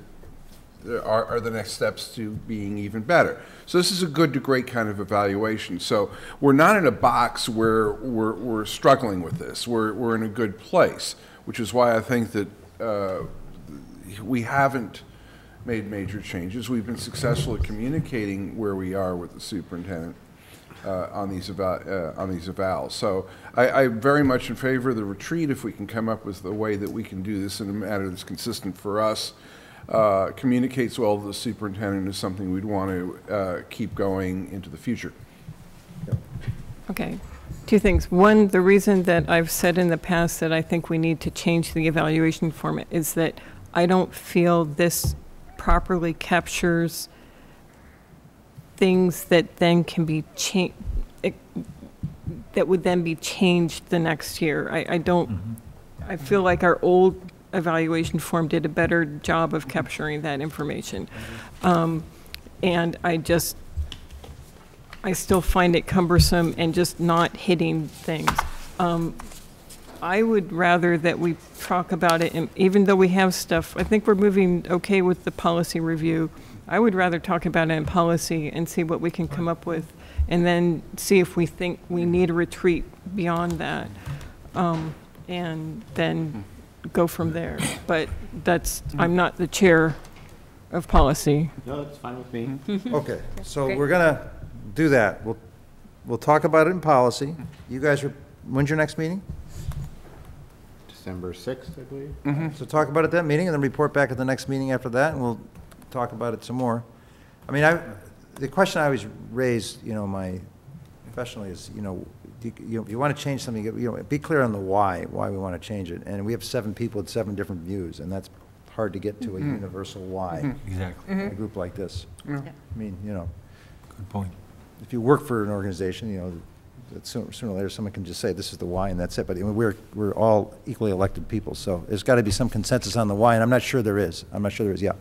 are the next steps to being even better. So this is a good to great kind of evaluation. So we're not in a box where we're struggling with this. We're in a good place, which is why I think that we haven't made major changes. We've been successful at communicating where we are with the superintendent on these evals. So I'm very much in favor of the retreat if we can come up with a way that we can do this in a manner that's consistent for us, communicates well to the superintendent, is something we'd want to keep going into the future. Okay, 2 things. One, the reason that I've said in the past that I think we need to change the evaluation format is that I don't feel this properly captures things that then can be that would then be changed the next year. I don't, I feel like our old evaluation form did a better job of capturing that information. And I still find it cumbersome and just not hitting things. I would rather that we talk about it, and even though we have stuff, I think we're moving okay with the policy review. I would rather talk about it in policy and see what we can come up with, and then see if we think we need a retreat beyond that, and then go from there. But that's, I'm not the chair of policy. No, that's fine with me. Okay, so we're gonna do that. We'll talk about it in policy. You guys when's your next meeting? December 6th, I believe. So talk about it at that meeting, and then report back at the next meeting after that, and we'll talk about it some more. I mean, the question I always raise, professionally is, you want to change something, be clear on the why we want to change it. And we have 7 people with 7 different views, and that's hard to get to a universal why Exactly. in a group like this. I mean, Good point. if you work for an organization, that sooner or later someone can just say, this is the why, and that's it. But we're all equally elected people, so there's got to be some consensus on the why, and I'm not sure there is. Yeah.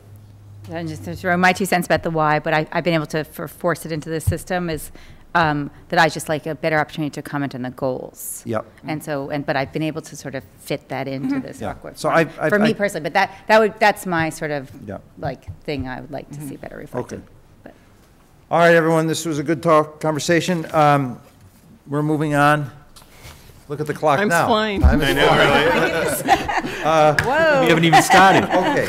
And just to throw my 2 cents about the why, but I've been able to force it into the system is that I just like a better opportunity to comment on the goals. Yep. And so, but I've been able to sort of fit that into this Yeah. awkward So form. I- For me personally, but that's my sort of Yeah. thing I would like to see better reflected. Okay. But- All right, everyone, this was a good conversation. We're moving on. Look at the clock now. Time's flying. Time is flying. We haven't even started. Okay.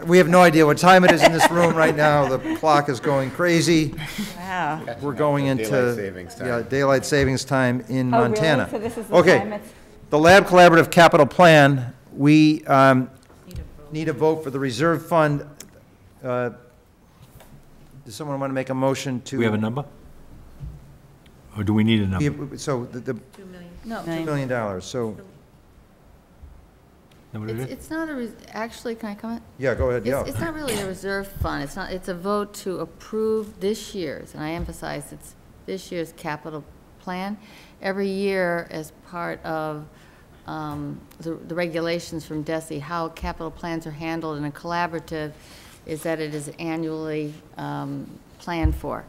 We have no idea what time it is in this room right now. The clock is going crazy. Wow. We're going into Daylight savings time. daylight savings time in Oh, really? Montana. So this is the Okay. time it's- The Lab Collaborative Capital Plan, we need a vote for the reserve fund. Does someone want to make a motion to? Do we have a number? Or do we need a number? So the No, $2 million, so, Know what it is? it's not actually, can I comment? yeah, go ahead, yeah. It's not really a reserve fund. It's a vote to approve this year's, and I emphasize it's this year's capital plan. Every year, as part of the regulations from DESI, how capital plans are handled in a collaborative is that it is annually planned for.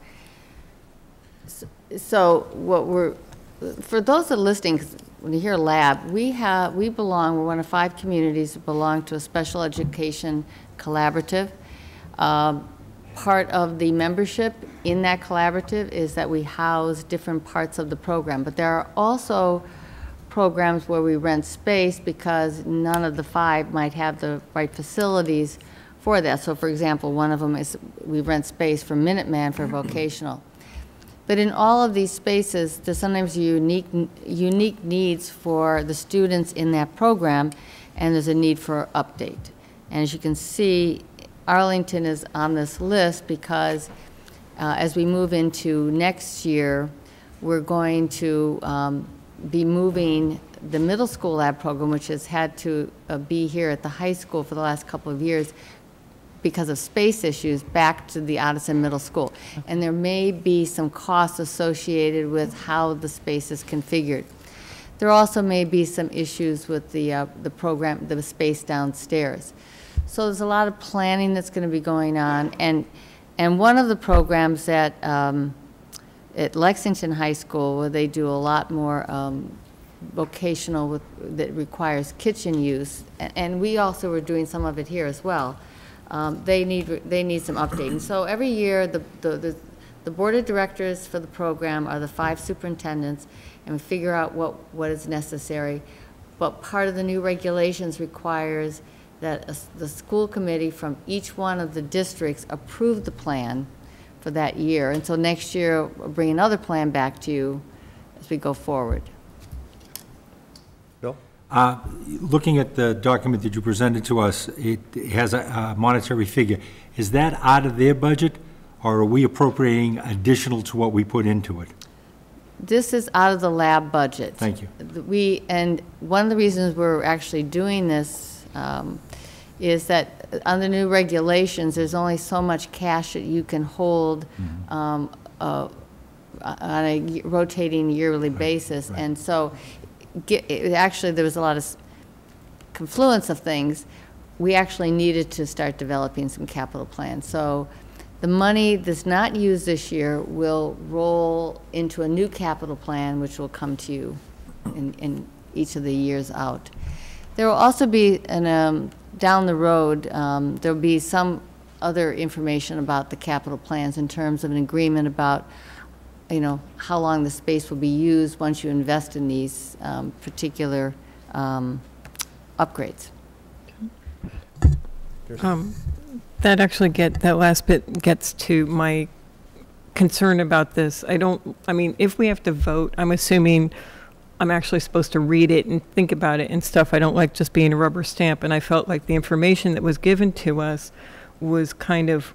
So what for those that are listening, 'cause when you hear lab, we're one of 5 communities that belong to a special education collaborative. Part of the membership in that collaborative is that we house different parts of the program, but there are also programs where we rent space because none of the 5 might have the right facilities for that. So for example, one of them is we rent space for Minuteman for vocational. But in all of these spaces, there's sometimes unique needs for the students in that program, and there's a need for update. And as you can see, Arlington is on this list because as we move into next year, we're going to be moving the middle school lab program, which has had to be here at the high school for the last couple of years, because of space issues, back to the Addison Middle School. And there may be some costs associated with how the space is configured. There also may be some issues with the program, the space downstairs. So there's a lot of planning that's going to be going on. And one of the programs at Lexington High School, where they do a lot more vocational that requires kitchen use, and we also were doing some of it here as well. They need some updating. So every year, the board of directors for the program are the 5 superintendents, and we figure out what is necessary. But part of the new regulations requires that the school committee from each one of the districts approve the plan for that year. And so next year, we'll bring another plan back to you as we go forward. Bill? Looking at the document that you presented to us, it has a monetary figure. Is that out of their budget, or are we appropriating additional to what we put into it? This is out of the lab budget. Thank you. And one of the reasons we're actually doing this is that under new regulations, there's only so much cash that you can hold on a rotating yearly basis. And so, actually, there was a lot of confluence of things. We actually needed to start developing some capital plans. So the money that's not used this year will roll into a new capital plan, which will come to you in each of the years out. There will also be, down the road, there'll be some other information about the capital plans in terms of an agreement about, you know, how long the space will be used once you invest in these particular upgrades. That actually that last bit gets to my concern about this. I mean, if we have to vote, I'm assuming I'm actually supposed to read it and think about it and stuff. I don't like just being a rubber stamp, and I felt like the information that was given to us was kind of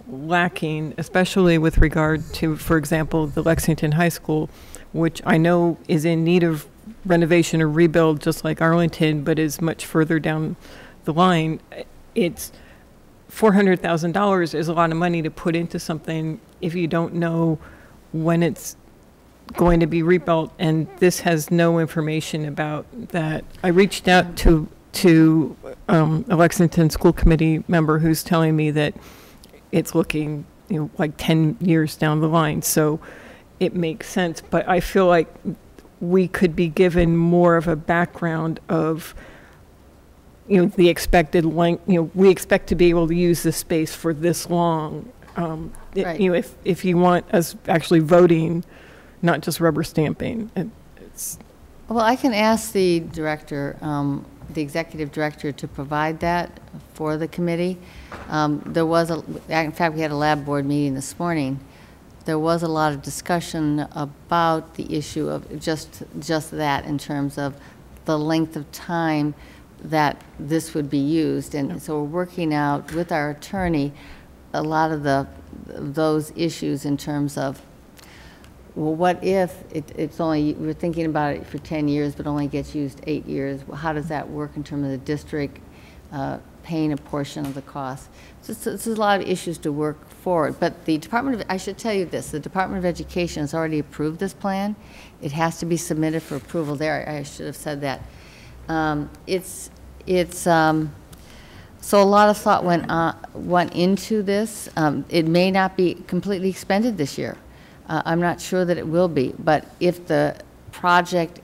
lacking, especially with regard to, for example, the Lexington High School, which I know is in need of renovation or rebuild just like Arlington, but is much further down the line. It's $400,000 is a lot of money to put into something if you don't know when it's going to be rebuilt, and this has no information about that. I reached out to a Lexington school committee member who's telling me that it's looking, you know, like 10 years down the line, so it makes sense. But I feel like we could be given more of a background of, you know, the expected length. You know, we expect to be able to use this space for this long. Right. You know, if you want us actually voting, not just rubber stamping. It's Well, I can ask the director, the executive director, to provide that for the committee. There was in fact, we had a lab board meeting this morning. There was a lot of discussion about the issue of just that in terms of the length of time that this would be used. And so we're working out with our attorney a lot of those issues in terms of, well, what if it's only, we're thinking about it for 10 years, but only gets used 8 years? Well, how does that work in terms of the district paying a portion of the cost? So there's a lot of issues to work forward. But the Department of, I should tell you this, the Department of Education has already approved this plan. It has to be submitted for approval there. I should have said that. So a lot of thought went into this. It may not be completely expended this year. I'm not sure that it will be, but if the project,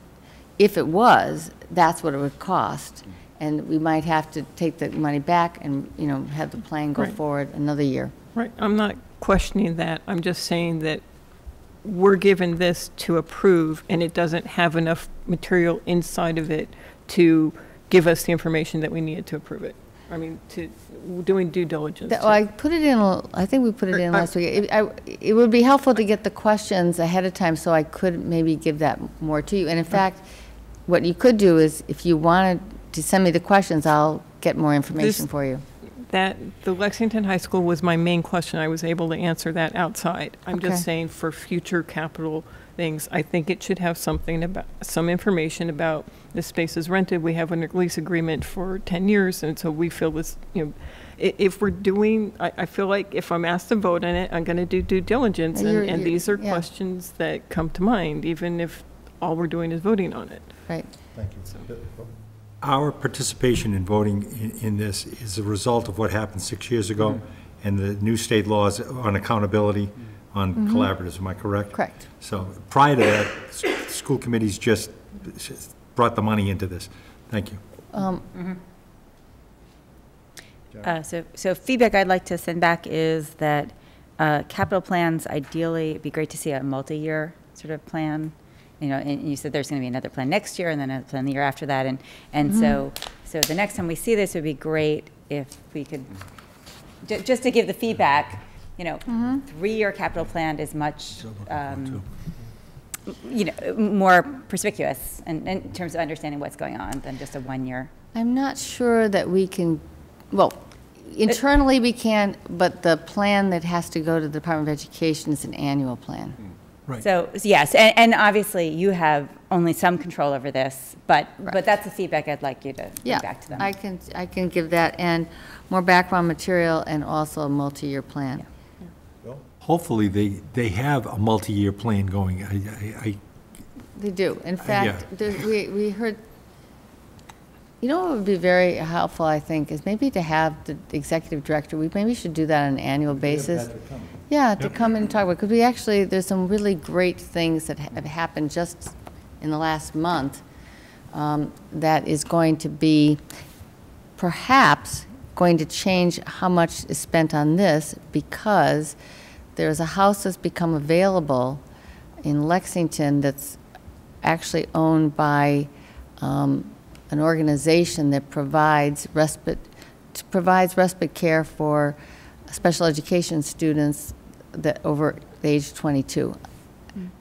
if it was, that's what it would cost. And we might have to take the money back and, you know, have the plan go forward another year. right. I'm not questioning that. I'm just saying that we're given this to approve, and it doesn't have enough material inside of it to give us the information that we needed to approve it. I mean, to doing due diligence. Well, I put it in, I think we put it in last week. It would be helpful to get the questions ahead of time so I could maybe give that more to you. And in fact, what you could do is, if you wanted to send me the questions, I'll get more information for you. The Lexington High School was my main question. I was able to answer that outside. I'm just saying, for future capital things, I think it should have something about, some information about the space is rented. We have a lease agreement for 10 years, and so we feel this, you know, if we're doing, I feel like if I'm asked to vote on it, I'm going to do due diligence, and these are questions that come to mind, even if all we're doing is voting on it. Right. Thank you. Our participation in voting in this is a result of what happened 6 years ago and the new state laws on accountability on collaboratives. Am I correct? Correct. So prior to that, school committees just brought the money into this. Thank you. So feedback I'd like to send back is that capital plans, ideally, it'd be great to see a multi-year sort of plan. You know, and you said there's going to be another plan next year, and then a plan the year after that, and so the next time we see this, it would be great if we could, just to give the feedback, you know, 3-year capital plan is much, you know, more perspicuous in terms of understanding what's going on than just a 1-year. I'm not sure that we can, well, internally we can, but the plan that has to go to the Department of Education is an annual plan. Right. So, yes, and obviously you have only some control over this, but Right. that's the feedback I'd like you to bring back to them. I can give that, and more background material, and also a multi-year plan. Hopefully, they have a multi-year plan going. They do. In fact, we heard, you know what would be very helpful, I think, is maybe to have the executive director, we maybe should do that on an annual basis. Yeah, to come and talk about, because we actually, there's some really great things that have happened just in the last month that is going to be perhaps going to change how much is spent on this, because there's a house that's become available in Lexington that's actually owned by an organization that provides respite care for special education students that over the age of 22.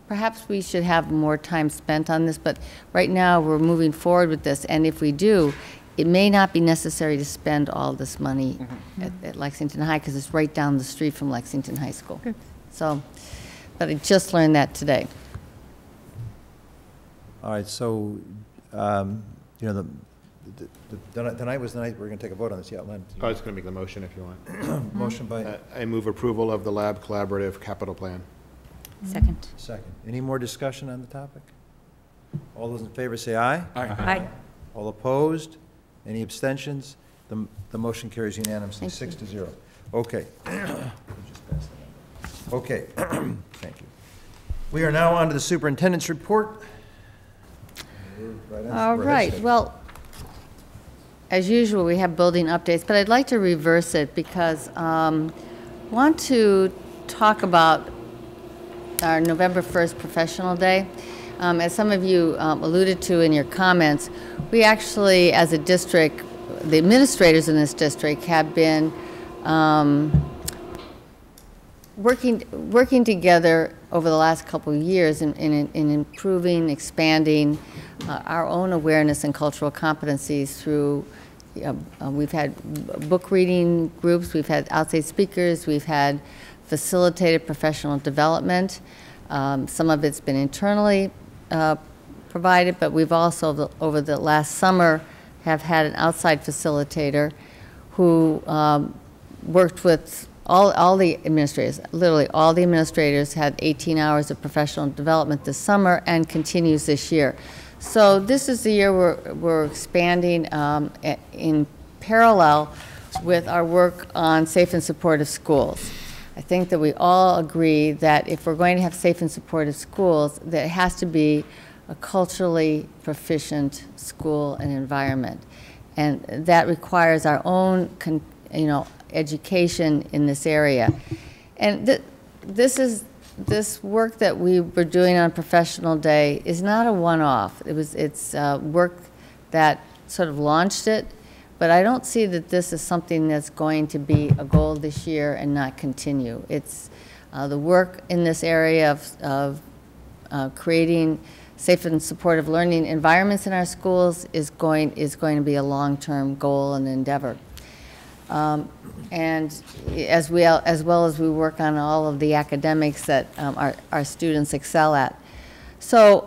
Perhaps we should have more time spent on this, but right now we're moving forward with this, and if we do, it may not be necessary to spend all this money at Lexington High, because it's right down the street from Lexington High School. So, but I just learned that today. All right, so, you know, tonight was the night we're going to take a vote on this. Yeah, Len. I was going to make the motion if you want. Motion by, I move approval of the Lab Collaborative Capital Plan. Second. second. Any more discussion on the topic? All those in favor say aye. Aye. All opposed? Any abstentions? The motion carries unanimously, Thank 6-0. Okay. Okay, thank you. We are now on to the superintendent's report. All right, well, as usual, we have building updates, but I'd like to reverse it because want to talk about our November 1st Professional Day. As some of you alluded to in your comments, we actually, as a district, the administrators in this district have been working together over the last couple of years in improving, expanding our own awareness and cultural competencies through, we've had book reading groups, we've had outside speakers, we've had facilitated professional development. Some of it's been internally provided, but we've also, over the last summer, have had an outside facilitator who worked with all the administrators. Literally, all the administrators had 18 hours of professional development this summer and continues this year. So this is the year we're expanding in parallel with our work on safe and supportive schools. I think that we all agree that if we're going to have safe and supportive schools, that it has to be a culturally proficient school and environment. And that requires our own, education in this area. And this work that we were doing on Professional Day is not a one-off. It's work that sort of launched it, but I don't see that this is something that's going to be a goal this year and not continue. It's the work in this area of creating safe and supportive learning environments in our schools is going to be a long-term goal and endeavor. And as well as we work on all of the academics that our students excel at. So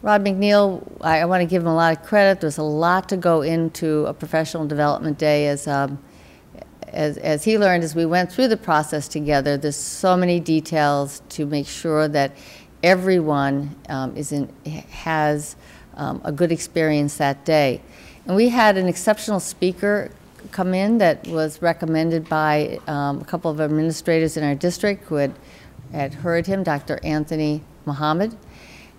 Rod McNeil, I want to give him a lot of credit. There's a lot to go into a professional development day as he learned as we went through the process together. There's so many details to make sure that everyone has a good experience that day. And we had an exceptional speaker come in that was recommended by a couple of administrators in our district who had heard him, Dr. Anthony Muhammad.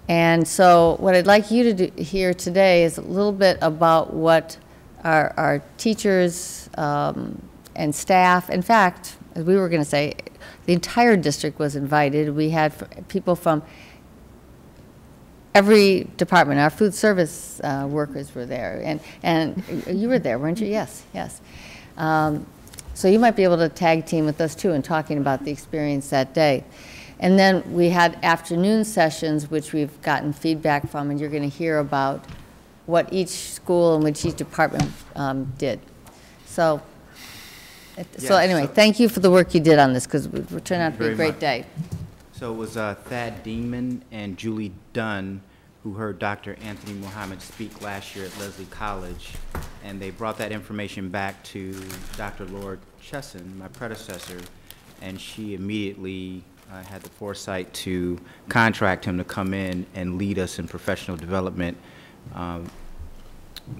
And so what I'd like you to hear today is a little bit about what our teachers and staff, in fact, as we were going to say, the entire district was invited. We had people from every department. Our food service workers were there, and you were there, weren't you? Yes, yes. So you might be able to tag team with us too in talking about the experience that day. And then we had afternoon sessions, which we've gotten feedback from, and you're going to hear about what each school and which each department did. So, anyway, thank you for the work you did on this, because it turned out to be a great day. So it was Thad Deeman and Julie Dunn who heard Dr. Anthony Muhammad speak last year at Leslie College, and they brought that information back to Dr. Lord Chesson, my predecessor, and she immediately had the foresight to contract him to come in and lead us in professional development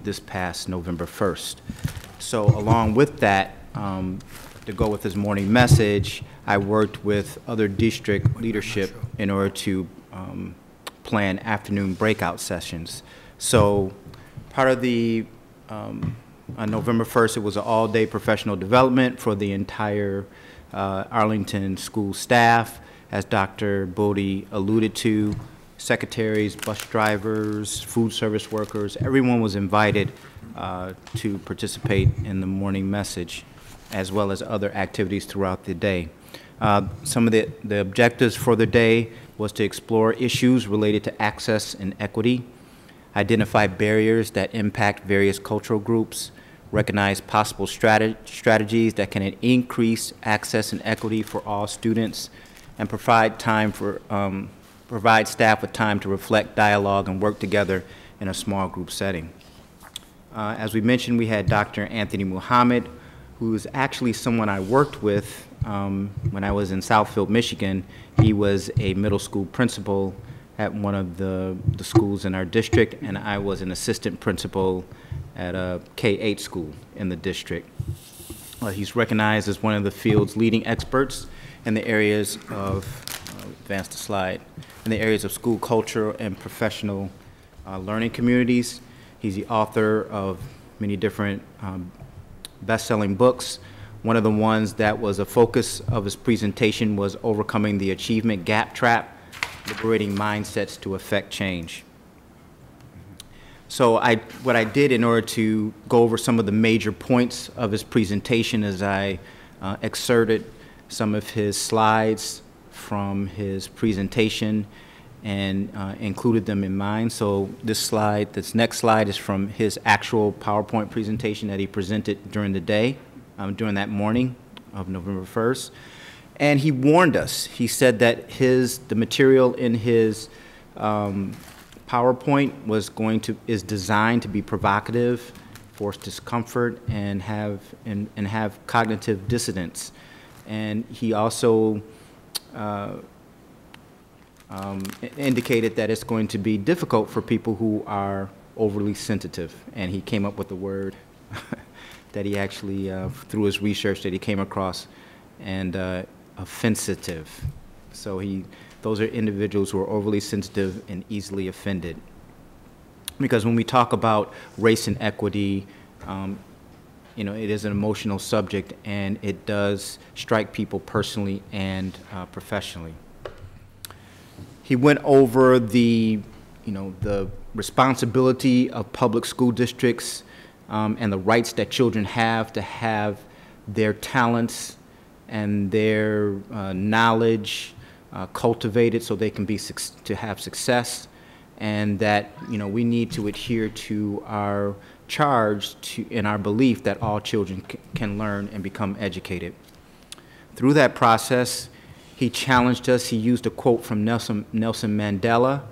this past November 1st. So along with that, to go with this morning message, I worked with other district leadership in order to plan afternoon breakout sessions. So part of the, on November 1st, it was an all-day professional development for the entire Arlington school staff, as Dr. Bodie alluded to. Secretaries, bus drivers, food service workers, everyone was invited to participate in the morning message, as well as other activities throughout the day. Some of the objectives for the day was to explore issues related to access and equity, identify barriers that impact various cultural groups, recognize possible strategies that can increase access and equity for all students, and provide staff with time to reflect, dialogue, and work together in a small group setting. As we mentioned, we had Dr. Anthony Muhammad, who is actually someone I worked with when I was in Southfield, Michigan. He was a middle school principal at one of the schools in our district, and I was an assistant principal at a K-8 school in the district. He's recognized as one of the field's leading experts in the areas of, advance the slide, in the areas of school culture and professional learning communities. He's the author of many different best-selling books. One of the ones that was a focus of his presentation was Overcoming the Achievement Gap Trap, Liberating Mindsets to Affect Change. So what I did in order to go over some of the major points of his presentation is I excerpted some of his slides from his presentation and included them in mine. So this next slide is from his actual PowerPoint presentation that he presented during the day, during that morning of November 1st. And he warned us. He said that the material in his PowerPoint is designed to be provocative, force discomfort, and have cognitive dissonance. And he also indicated that it's going to be difficult for people who are overly sensitive. And he came up with a word that he actually, through his research, that he came across, and offensive. So those are individuals who are overly sensitive and easily offended. Because when we talk about race and equity, it is an emotional subject, and it does strike people personally and professionally. He went over the responsibility of public school districts and the rights that children have to have their talents and their knowledge cultivated so they can have success, and that we need to adhere to our charge in our belief that all children can learn and become educated. Through that process, he challenged us. He used a quote from Nelson Mandela,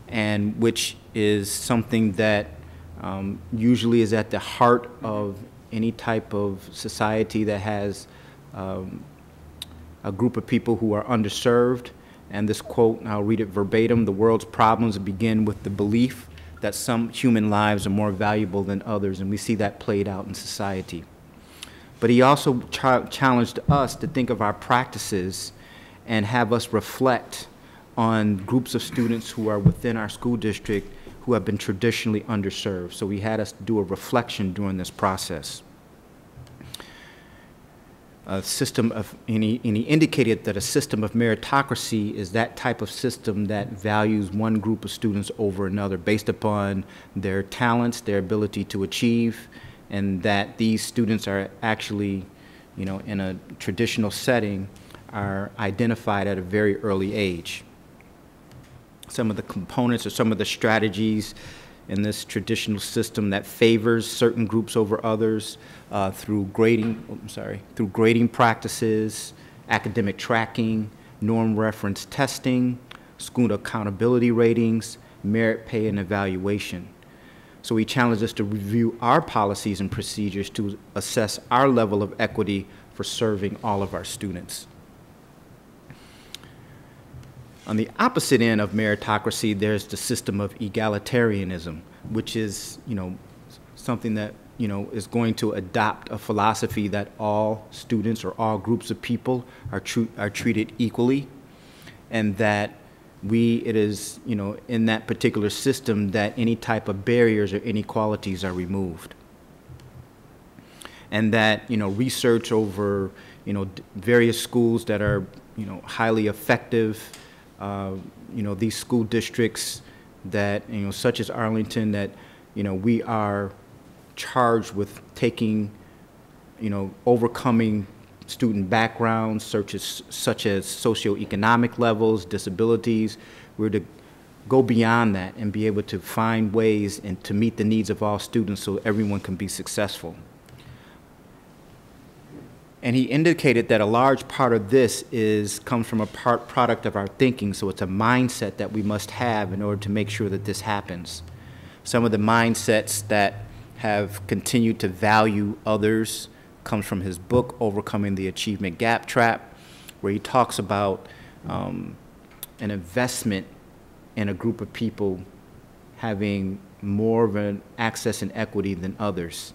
and which is something that usually is at the heart of any type of society that has a group of people who are underserved. And this quote, and I'll read it verbatim: "The world's problems begin with the belief that some human lives are more valuable than others," and we see that played out in society. But he also challenged us to think of our practices and have us reflect on groups of students who are within our school district who have been traditionally underserved. So he had us do a reflection during this process. And he indicated that a system of meritocracy is that type of system that values one group of students over another based upon their talents, their ability to achieve, and that these students are actually, in a traditional setting, are identified at a very early age. Some of the components or some of the strategies in this traditional system that favors certain groups over others through grading practices, academic tracking, norm reference testing, school accountability ratings, merit pay and evaluation. So he challenged us to review our policies and procedures to assess our level of equity for serving all of our students. On the opposite end of meritocracy, there's the system of egalitarianism, which is, something that, is going to adopt a philosophy that all students or all groups of people are treated equally, and that it is, in that particular system that any type of barriers or inequalities are removed. And that, research over, various schools that are, highly effective, these school districts that, such as Arlington, that, we are charged with taking, overcoming student backgrounds, such as socioeconomic levels, disabilities. We're to go beyond that and be able to find ways and to meet the needs of all students so everyone can be successful. And he indicated that a large part of this comes from a product of our thinking, so it's a mindset that we must have in order to make sure that this happens. Some of the mindsets that have continued to value others comes from his book, Overcoming the Achievement Gap Trap, where he talks about an investment in a group of people having more of an access and equity than others.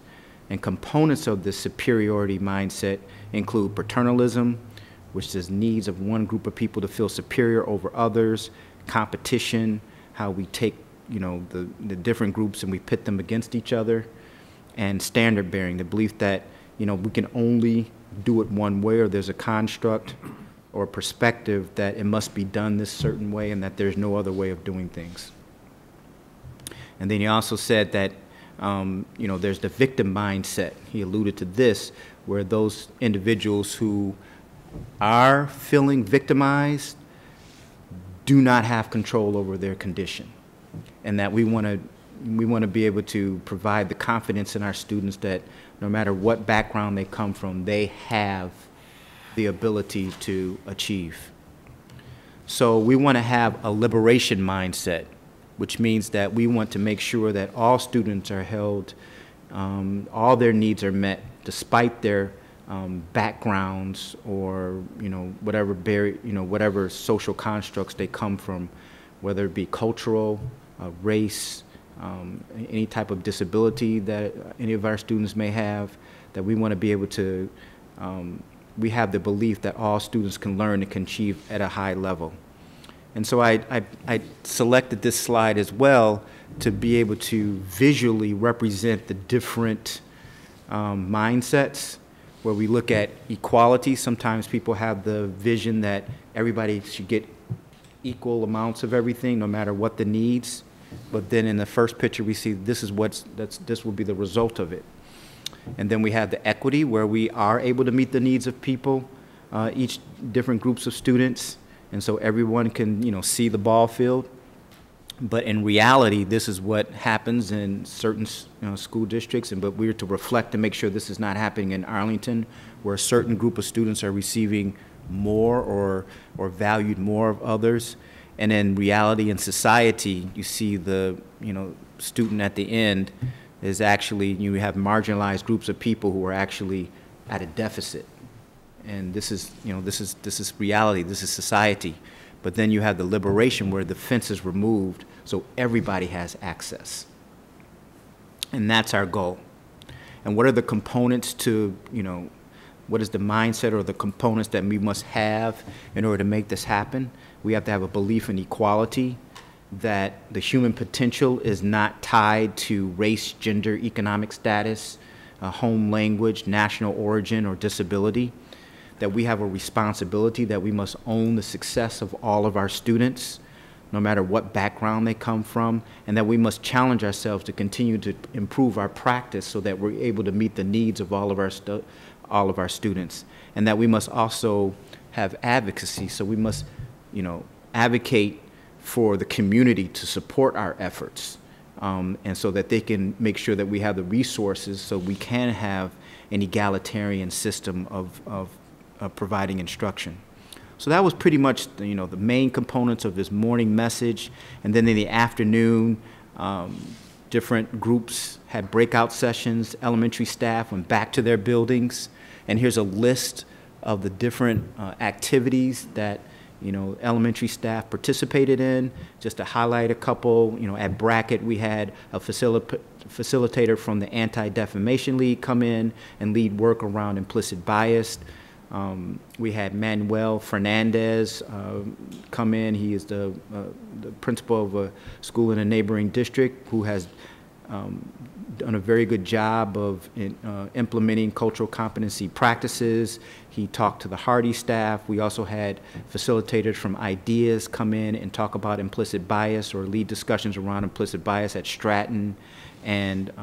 And components of this superiority mindset include paternalism, which is needs of one group of people to feel superior over others, competition, how we take the different groups and we pit them against each other, and standard bearing, the belief that we can only do it one way, or there's a construct or perspective that it must be done this certain way and that there's no other way of doing things. And then he also said that there's the victim mindset. He alluded to this, where those individuals who are feeling victimized do not have control over their condition, and that we want to be able to provide the confidence in our students that no matter what background they come from, they have the ability to achieve. So we want to have a liberation mindset, which means that we want to make sure that all students are held, all their needs are met, despite their backgrounds or whatever social constructs they come from, whether it be cultural, race, any type of disability that any of our students may have. That we want to be able to, we have the belief that all students can learn and can achieve at a high level. And so I selected this slide as well to be able to visually represent the different mindsets. Where we look at equality, sometimes people have the vision that everybody should get equal amounts of everything, no matter what the needs. But then in the first picture, we see this will be the result of it. And then we have the equity, where we are able to meet the needs of people, each different groups of students, and so everyone can see the ball field. But in reality, this is what happens in certain school districts, but we're to reflect and make sure this is not happening in Arlington, where a certain group of students are receiving more or valued more of others. And in reality in society, you see the student at the end is actually, you have marginalized groups of people who are actually at a deficit. And this is reality, this is society. But then you have the liberation, where the fence is removed so everybody has access. And that's our goal. And what are the components to, what is the mindset or the components that we must have in order to make this happen? We have to have a belief in equality, that the human potential is not tied to race, gender, economic status, home language, national origin, or disability. That we have a responsibility that we must own the success of all of our students, no matter what background they come from, and that we must challenge ourselves to continue to improve our practice so that we're able to meet the needs of all of our students, and that we must also have advocacy. So we must, advocate for the community to support our efforts, and so that they can make sure that we have the resources so we can have an egalitarian system of providing instruction. So that was pretty much, you know, the main components of this morning message. And then in the afternoon, different groups had breakout sessions. Elementary staff went back to their buildings. And here's a list of the different activities that, you know, elementary staff participated in. Just to highlight a couple, you know, at Brackett, we had a facilitator from the Anti-Defamation League come in and lead work around implicit bias. We had Manuel Fernandez come in. He is the principal of a school in a neighboring district who has done a very good job of implementing cultural competency practices. He talked to the Hardy staff. We also had facilitators from IDEAS come in and talk about implicit bias or lead discussions around implicit bias at Stratton. And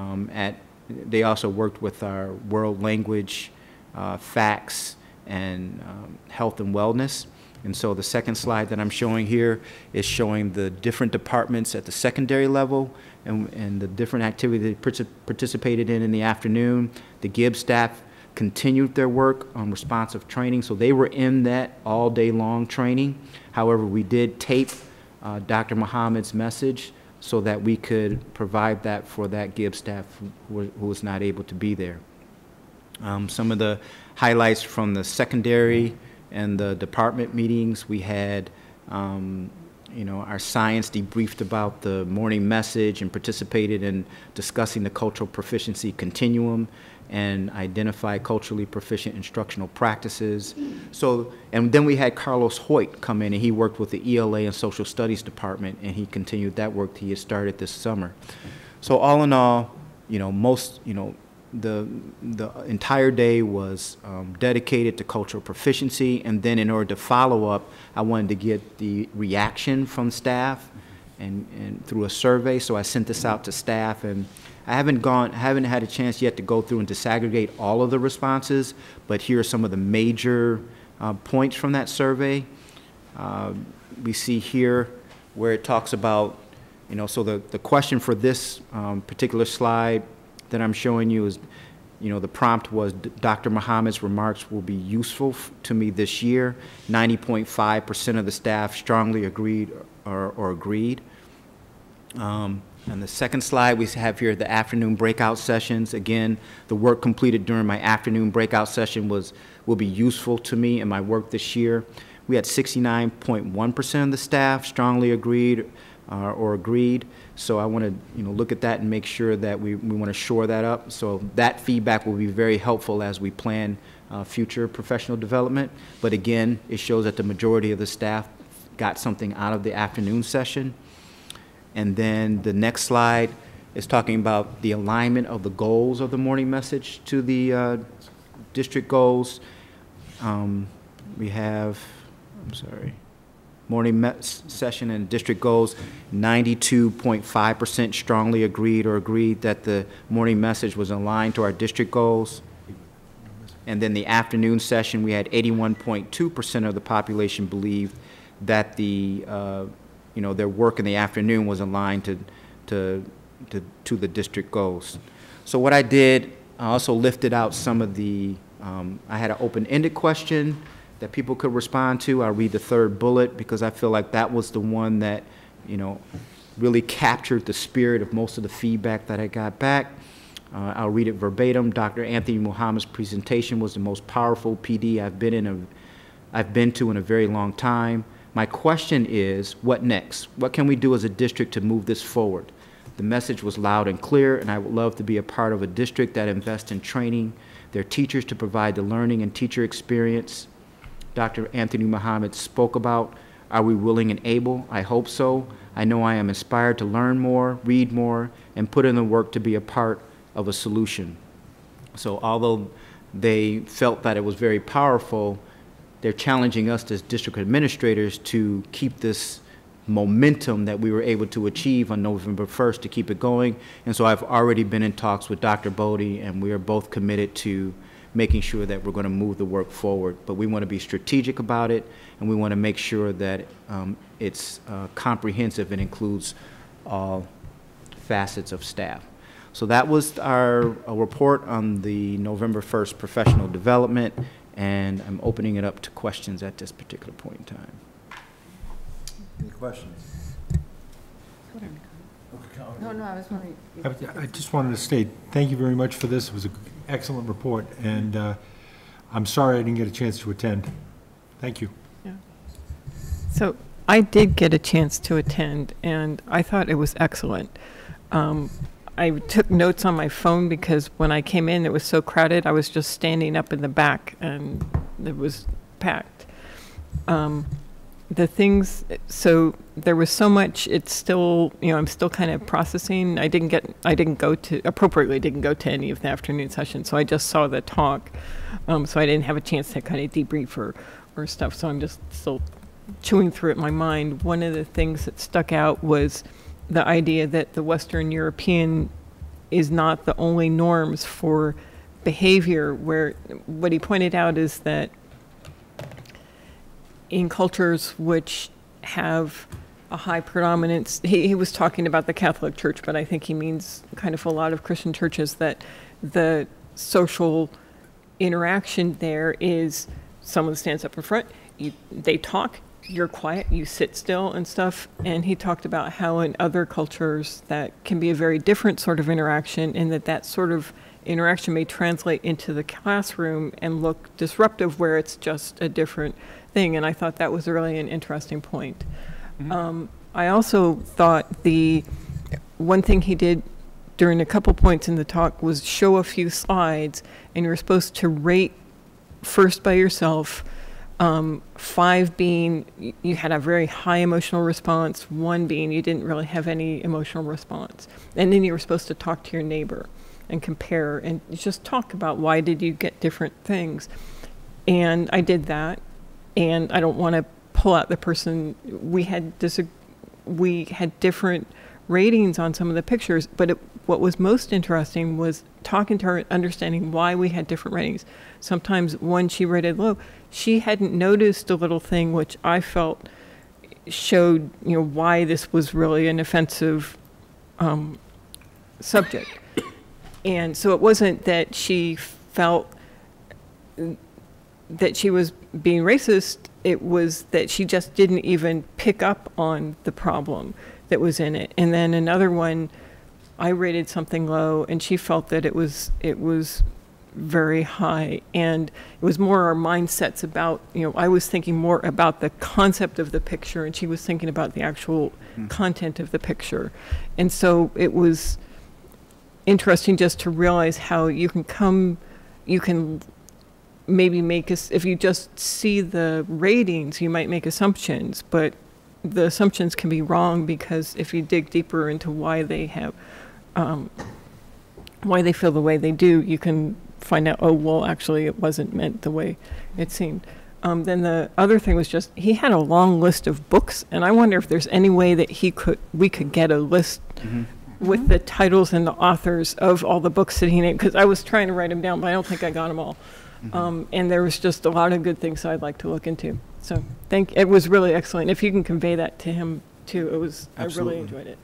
they also worked with our world language, facts, and health and wellness. And so the second slide that I'm showing here is showing the different departments at the secondary level and the different activities they participated in the afternoon. The Gibbs staff continued their work on responsive training, so they were in that all day long training. However, we did tape Dr. Muhammad's message so that we could provide that for that Gibbs staff who was not able to be there. Some of the highlights from the secondary and the department meetings, we had you know, our science debriefed about the morning message and participated in discussing the cultural proficiency continuum and identify culturally proficient instructional practices. So, and then we had Carlos Hoyt come in, and he worked with the ELA and Social Studies Department, and he continued that work he had started this summer. So all in all, you know, the entire day was dedicated to cultural proficiency, and then in order to follow up, I wanted to get the reaction from staff and through a survey, so I sent this out to staff, and I haven't had a chance yet to go through and disaggregate all of the responses, but here are some of the major points from that survey. We see here where it talks about, you know, so the question for this particular slide that I'm showing you is, you know, the prompt was, Dr. Muhammad's remarks will be useful to me this year. 90.5% of the staff strongly agreed or agreed. And the second slide we have here, the afternoon breakout sessions. Again, the work completed during my afternoon breakout session will be useful to me in my work this year. We had 69.1% of the staff strongly agreed or agreed. So I want to, you know, look at that and make sure that we want to shore that up. So that feedback will be very helpful as we plan future professional development. But again, it shows that the majority of the staff got something out of the afternoon session. And then the next slide is talking about the alignment of the goals of the morning message to the district goals. We have, I'm sorry, morning session and district goals, 92.5% strongly agreed or agreed that the morning message was aligned to our district goals. And then the afternoon session, we had 81.2% of the population believed that the you know, their work in the afternoon was aligned to the district goals. So what I did, I also lifted out some of the, I had an open-ended question that people could respond to. I'll read the third bullet because I feel like that was the one that, you know, really captured the spirit of most of the feedback that I got back. I'll read it verbatim. Dr. Anthony Muhammad's presentation was the most powerful PD I've been to in a very long time. My question is, what next? What can we do as a district to move this forward? The message was loud and clear, and I would love to be a part of a district that invests in training their teachers to provide the learning and teacher experience Dr. Anthony Muhammad spoke about. Are we willing and able? I hope so. I know I am inspired to learn more, read more, and put in the work to be a part of a solution. So although they felt that it was very powerful, they're challenging us as district administrators to keep this momentum that we were able to achieve on November 1st to keep it going. And so I've already been in talks with Dr. Bodie, and we are both committed to making sure that we're going to move the work forward. But we want to be strategic about it, and we want to make sure that it's comprehensive and includes all facets of staff. So that was our report on the November 1st professional development. and I'm opening it up to questions at this particular point in time. Any questions? No, I was wondering. I just wanted to state, thank you very much for this. It was an excellent report, and I'm sorry I didn't get a chance to attend. Thank you. Yeah. So I did get a chance to attend, and I thought it was excellent. I took notes on my phone because when I came in, it was so crowded. I was just standing up in the back, and it was packed. The things, so there was so much, it's still, I'm still kind of processing. Appropriately didn't go to any of the afternoon sessions, so I just saw the talk. So I didn't have a chance to kind of debrief or stuff, so I'm just still chewing through it in my mind. One of the things that stuck out was the idea that the Western European is not the only norms for behavior, where what he pointed out is that in cultures which have a high predominance, he was talking about the Catholic Church, but I think he means kind of a lot of Christian churches, that the social interaction there is someone stands up in front, they talk, you're quiet, you sit still and stuff. And he talked about how in other cultures that can be a very different sort of interaction, and that sort of interaction may translate into the classroom and look disruptive where it's just a different thing. And I thought that was really an interesting point. I also thought the one thing he did during a couple points in the talk was show a few slides, and you were supposed to rate first by yourself, 5 being you had a very high emotional response, 1 being you didn't really have any emotional response. And then you were supposed to talk to your neighbor and compare and just talk about why did you get different things. And I did that, and I don't want to pull out the person. We had different ratings on some of the pictures, but what was most interesting was talking to her, understanding why we had different ratings. Sometimes when she rated low, she hadn't noticed a little thing which I felt showed, why this was really an offensive subject. And so it wasn't that she felt that she was being racist, it was that she just didn't even pick up on the problem that was in it. And then another one, I rated something low, and she felt that it was very high. And it was more our mindsets about, I was thinking more about the concept of the picture, and she was thinking about the actual content of the picture. And so it was interesting just to realize how you can maybe if you just see the ratings, you might make assumptions, but the assumptions can be wrong, because if you dig deeper into why they have, why they feel the way they do, you can find out, oh, well, actually it wasn't meant the way it seemed. Then the other thing was just, he had a long list of books, and I wonder if there's any way that we could get a list with the titles and the authors of all the books that he named, because I was trying to write them down, but I don't think I got them all. And there was just a lot of good things I'd like to look into. So it was really excellent. If you can convey that to him too, I really enjoyed it.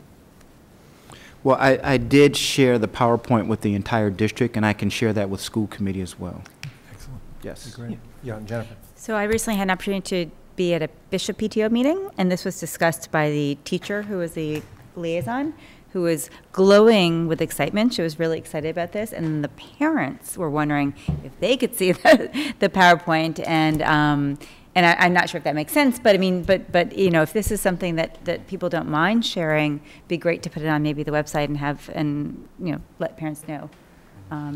Well, I did share the PowerPoint with the entire district, and I can share that with school committee as well. Excellent. Yes. Great. Yeah, Jennifer. So I recently had an opportunity to be at a Bishop PTO meeting, and this was discussed by the teacher who was the liaison, who was glowing with excitement. She was really excited about this, and the parents were wondering if they could see the PowerPoint, and I'm not sure if that makes sense, but I mean, but if this is something that people don't mind sharing, it'd be great to put it on maybe the website and let parents know,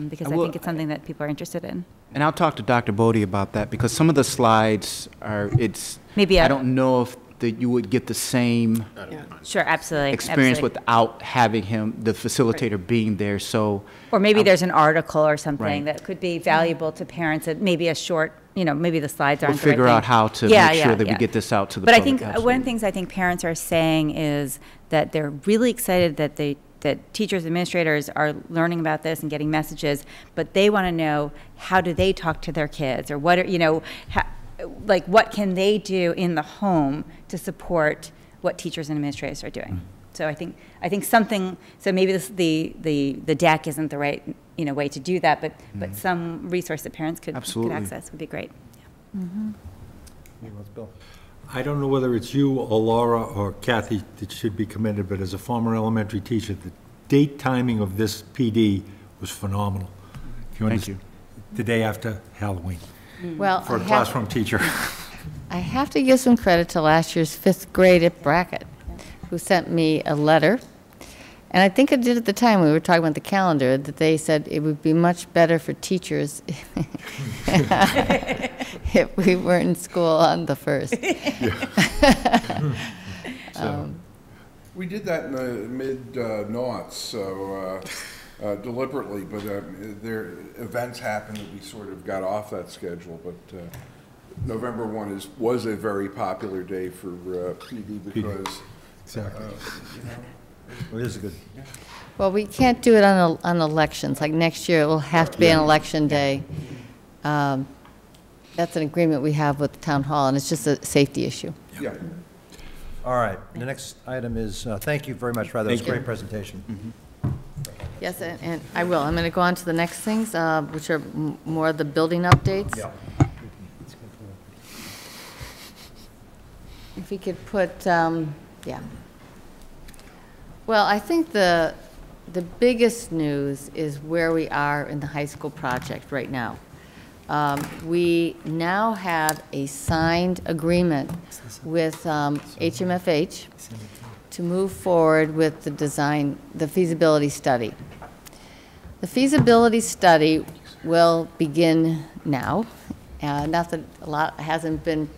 because I think it's something that people are interested in. And I'll talk to Dr. Bodie about that, because some of the slides Maybe I don't know if you would get the same Sure, absolutely. experience absolutely. without having the facilitator being there. So, or maybe there's an article or something Right. that could be valuable to parents. That maybe a short, maybe the slides aren't. we'll figure the right out thing. how to Yeah, make sure yeah, that yeah. we get this out to the But I public. think one of the things I think parents are saying is that they're really excited that teachers, administrators are learning about this and getting messages, but they want to know, how do they talk to their kids, or what are, what can they do in the home to support what teachers and administrators are doing. So I think something, so maybe the deck isn't the right way to do that, but some resource that parents could Absolutely. access would be great. Bill. I don't know whether it's you or Laura or Kathy that should be commended, but as a former elementary teacher, the date timing of this PD was phenomenal. If Thank understand- you. The day after Halloween, Well, for a classroom teacher. I have to give some credit to last year's 5th grade at Brackett, who sent me a letter. And I think I did at the time, we were talking about the calendar, that they said it would be much better for teachers if we weren't in school on the 1st. We did that in the mid-noughts, so deliberately, but there, events happened that we sort of got off that schedule, but November 1 was a very popular day for PD because, Exactly. Well, it is a good, Well, we can't do it on elections, like next year, it will have to be an election day. That's an agreement we have with the town hall, and it's just a safety issue. yeah. all right. The next item is, thank you very much, Brad. That was a Thank you. great presentation. Yes, and I will. I'm going to go on to the next things, which are more of the building updates. Yeah. If we could put, yeah. Well, I think the biggest news is where we are in the high school project right now. We now have a signed agreement with HMFH to move forward with the design, the feasibility study. The feasibility study will begin now. Not that a lot hasn't been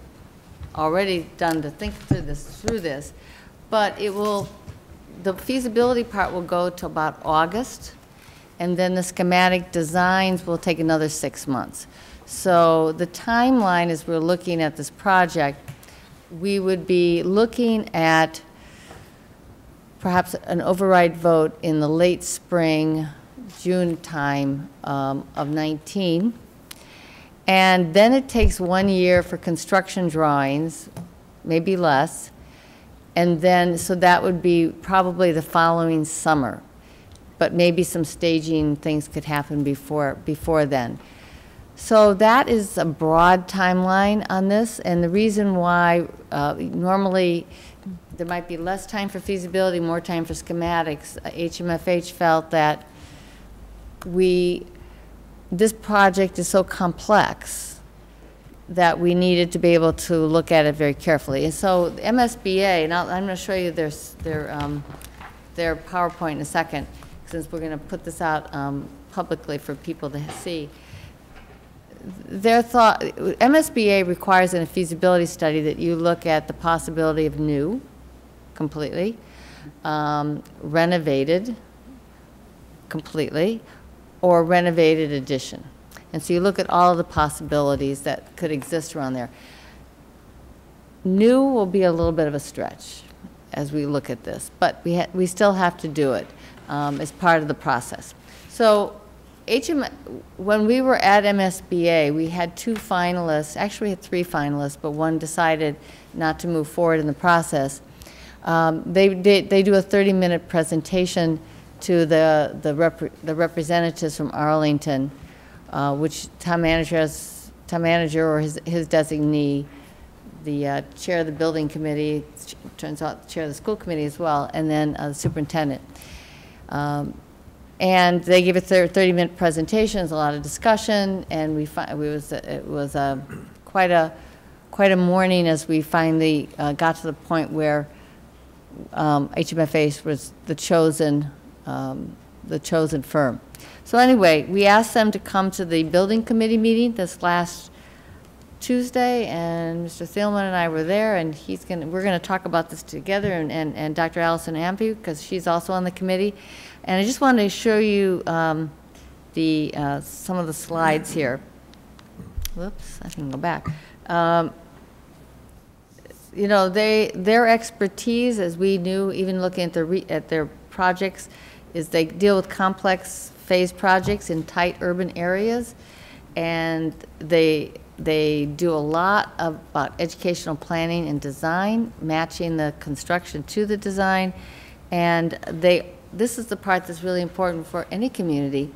already done to think through this, but it will, the feasibility part will go to about August, and then the schematic designs will take another 6 months. So the timeline, as we're looking at this project, we would be looking at perhaps an override vote in the late spring, June time of 19. And then it takes 1 year for construction drawings, maybe less. And then, so that would be probably the following summer. But maybe some staging things could happen before then. So that is a broad timeline on this. And the reason why normally there might be less time for feasibility, more time for schematics, HMFH felt that this project is so complex that we needed to be able to look at it very carefully. And so the MSBA, and I'm going to show you their PowerPoint in a second, since we're going to put this out publicly for people to see. Their thought, MSBA requires in a feasibility study that you look at the possibility of new, completely, renovated, completely, or renovated addition. And so you look at all of the possibilities that could exist around there. New will be a little bit of a stretch as we look at this, but we still have to do it as part of the process. So when we were at MSBA, we had 2 finalists, actually we had 3 finalists, but one decided not to move forward in the process. They do a 30-minute presentation to the representatives from Arlington, which town manager or his designee, the chair of the building committee, turns out the chair of the school committee as well, and then the superintendent. And they gave a 30-minute presentation, a lot of discussion, and it was quite a morning as we finally got to the point where HMFH was the chosen firm. So anyway, we asked them to come to the building committee meeting this last Tuesday, and Mr. Thielman and I were there, and we're going to talk about this together, and Dr. Allison Ampe, because she's also on the committee. And I just wanted to show you some of the slides here. Whoops, I can go back. You know, their expertise, as we knew, even looking at their projects, is they deal with complex phase projects in tight urban areas, and they do a lot about educational planning and design, matching the construction to the design, and this is the part that's really important for any community.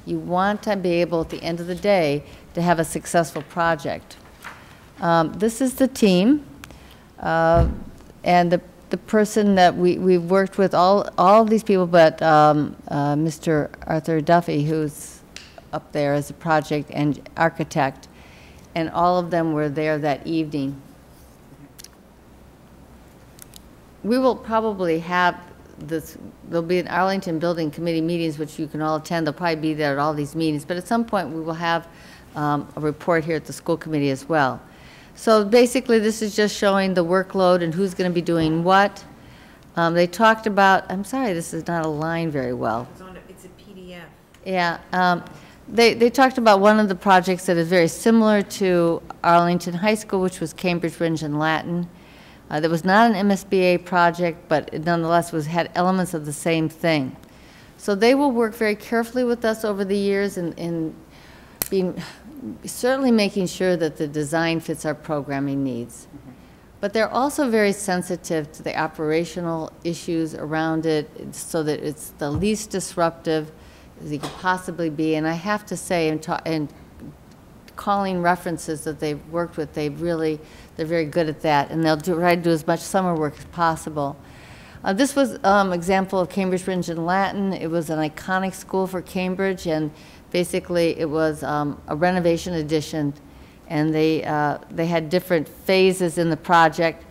You want to be able, at the end of the day, to have a successful project. This is the team, and the person that we've worked with, all of these people, but Mr. Arthur Duffy, who's up there as a project and architect, and all of them were there that evening. We will probably have this, there'll be an Arlington Building Committee meetings, which you can all attend. They'll probably be there at all these meetings, but at some point we will have a report here at the school committee as well. So basically, this is just showing the workload and who's going to be doing what. They talked about, I'm sorry, this is not aligned very well. It's a PDF. Yeah. They talked about one of the projects that is very similar to Arlington High School, which was Cambridge Rindge and Latin. That was not an MSBA project, but it nonetheless had elements of the same thing. So they will work very carefully with us over the years in being certainly making sure that the design fits our programming needs. But they're also very sensitive to the operational issues around it so that it's the least disruptive as it could possibly be. And I have to say, and calling references that they've worked with, they're very good at that. And they'll try to do as much summer work as possible. This was an example of Cambridge Rindge and Latin. It was an iconic school for Cambridge, and basically it was a renovation addition, and they had different phases in the project.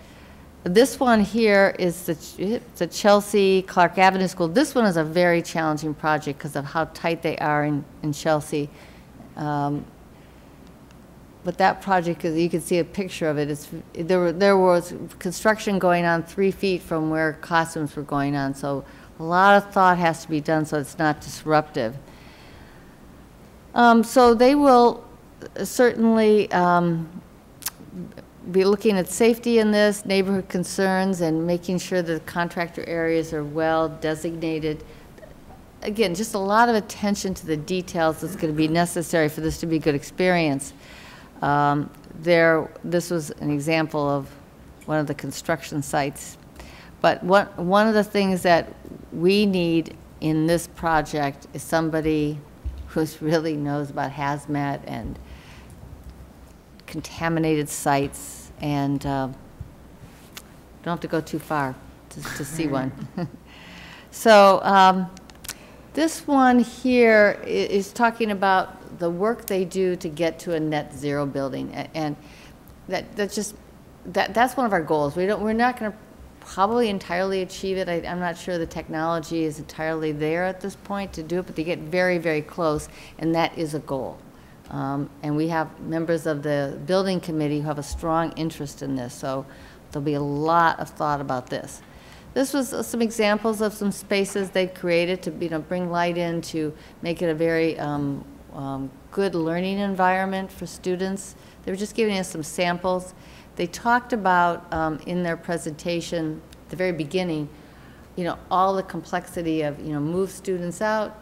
This one here is the Chelsea Clark Avenue School. This one is a very challenging project because of how tight they are in Chelsea. But that project, you can see a picture of it. There was construction going on 3 feet from where classrooms were going on, so a lot of thought has to be done so it's not disruptive. So they will certainly be looking at safety in this, neighborhood concerns, and making sure that the contractor areas are well designated. Again, just a lot of attention to the details that's going to be necessary for this to be a good experience. This was an example of one of the construction sites. But one of the things that we need in this project is somebody who really knows about hazmat and contaminated sites, and don't have to go too far to see one. So this one here is talking about the work they do to get to a net zero building, and that's one of our goals. We're not going to probably entirely achieve it. I'm not sure the technology is entirely there at this point to do it, but they get very, very close, and that is a goal. And we have members of the building committee who have a strong interest in this, so there'll be a lot of thought about this. This was some examples of some spaces they created to bring light in, to make it a very good learning environment for students. They were just giving us some samples. They talked about in their presentation at the very beginning, all the complexity of, move students out,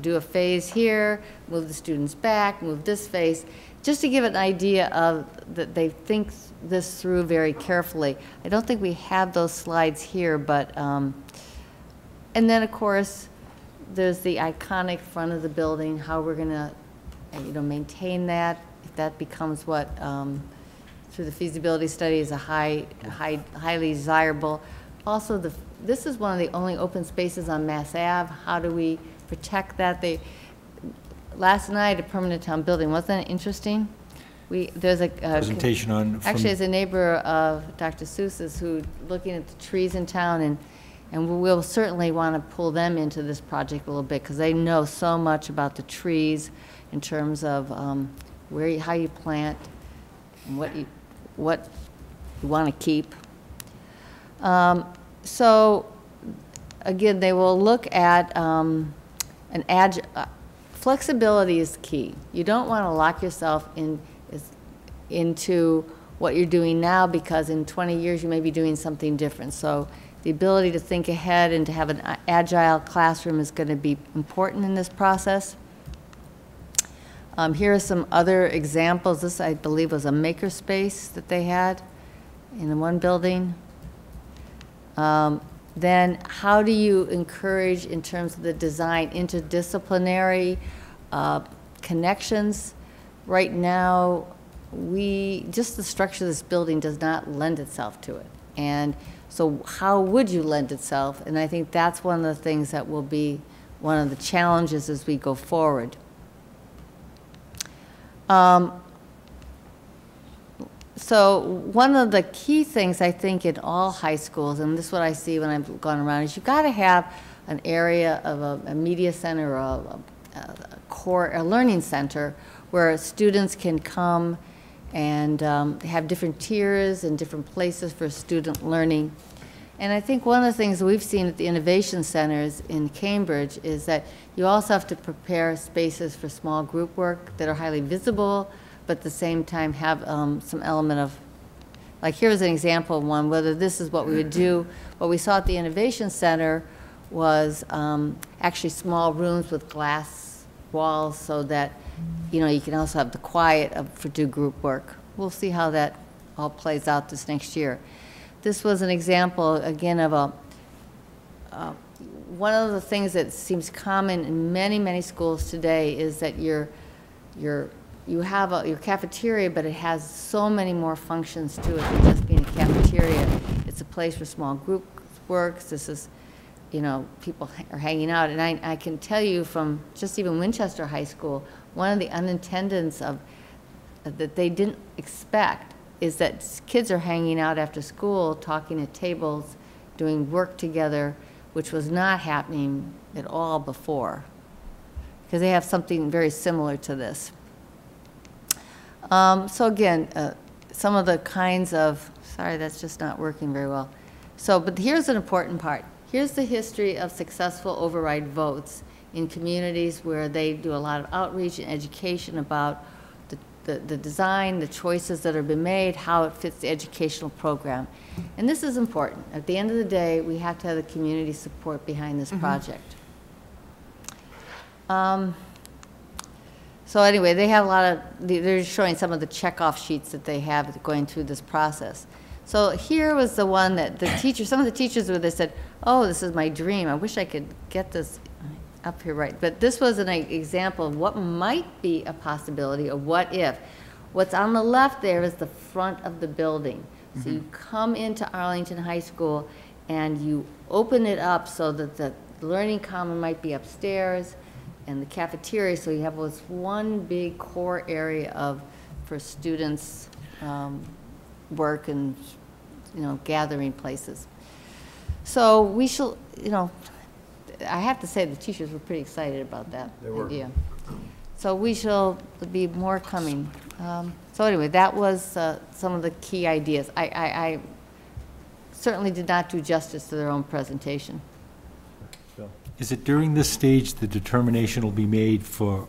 do a phase here, move the students back, move this phase, just to give an idea of that they think this through very carefully. I don't think we have those slides here, but, and then of course, there's the iconic front of the building, how we're gonna, maintain that, if that becomes what, through the feasibility study is a highly desirable. Also, this is one of the only open spaces on Mass Ave. How do we protect that? Last night, a permanent town building, wasn't it interesting? There's a Presentation on. Actually, as a neighbor of Dr. Seuss's, who looking at the trees in town, and we'll certainly want to pull them into this project a little bit because they know so much about the trees in terms of how you plant and what you want to keep. So again, they will look at flexibility is key. You don't want to lock yourself into what you're doing now, because in 20 years you may be doing something different. So the ability to think ahead and to have an agile classroom is going to be important in this process. Here are some other examples. This, I believe, was a makerspace that they had in the one building. Then how do you encourage, in terms of the design, interdisciplinary connections. Right now, just the structure of this building does not lend itself to it. And so how would you lend itself? And I think that's one of the things that will be one of the challenges as we go forward. So one of the key things I think in all high schools, and this is what I see when I've gone around, is you've got to have an area of a media center or a learning center where students can come and have different tiers and different places for student learning. And I think one of the things we've seen at the innovation centers in Cambridge is that you also have to prepare spaces for small group work that are highly visible, but at the same time have some element of, like here's an example of one, whether this is what we would do. What we saw at the innovation center was actually small rooms with glass walls so that, you know, you can also have the quiet for do group work. We'll see how that all plays out this next year. This was an example, again, of one of the things that seems common in many, many schools today is that you have your cafeteria, but it has so many more functions to it than just being a cafeteria. It's a place where small group works. This is, you know, people are hanging out. And I can tell you from just even Winchester High School, one of the unintendeds that they didn't expect is that kids are hanging out after school, talking at tables, doing work together, which was not happening at all before, because they have something very similar to this. So again, some of the kinds of, sorry, that's just not working very well. So, but here's an important part. Here's the history of successful override votes in communities where they do a lot of outreach and education about the design, the choices that have been made, how it fits the educational program. And this is important. At the end of the day, we have to have the community support behind this project. So anyway, they have a lot of, they're showing some of the checkoff sheets that they have going through this process. So here was the one that the teacher, some of the teachers were, they said, oh, this is my dream. I wish I could get this up here right. But this was an example of what might be a possibility, or what if. What's on the left there is the front of the building. So you come into Arlington High School and you open it up so that the learning common might be upstairs and the cafeteria, so you have this one big core area for students' work and, you know, gathering places. So we shall, you know, I have to say the teachers were pretty excited about that idea. So we shall be more coming. So anyway, that was some of the key ideas. I certainly did not do justice to their own presentation. Is it during this stage the determination will be made for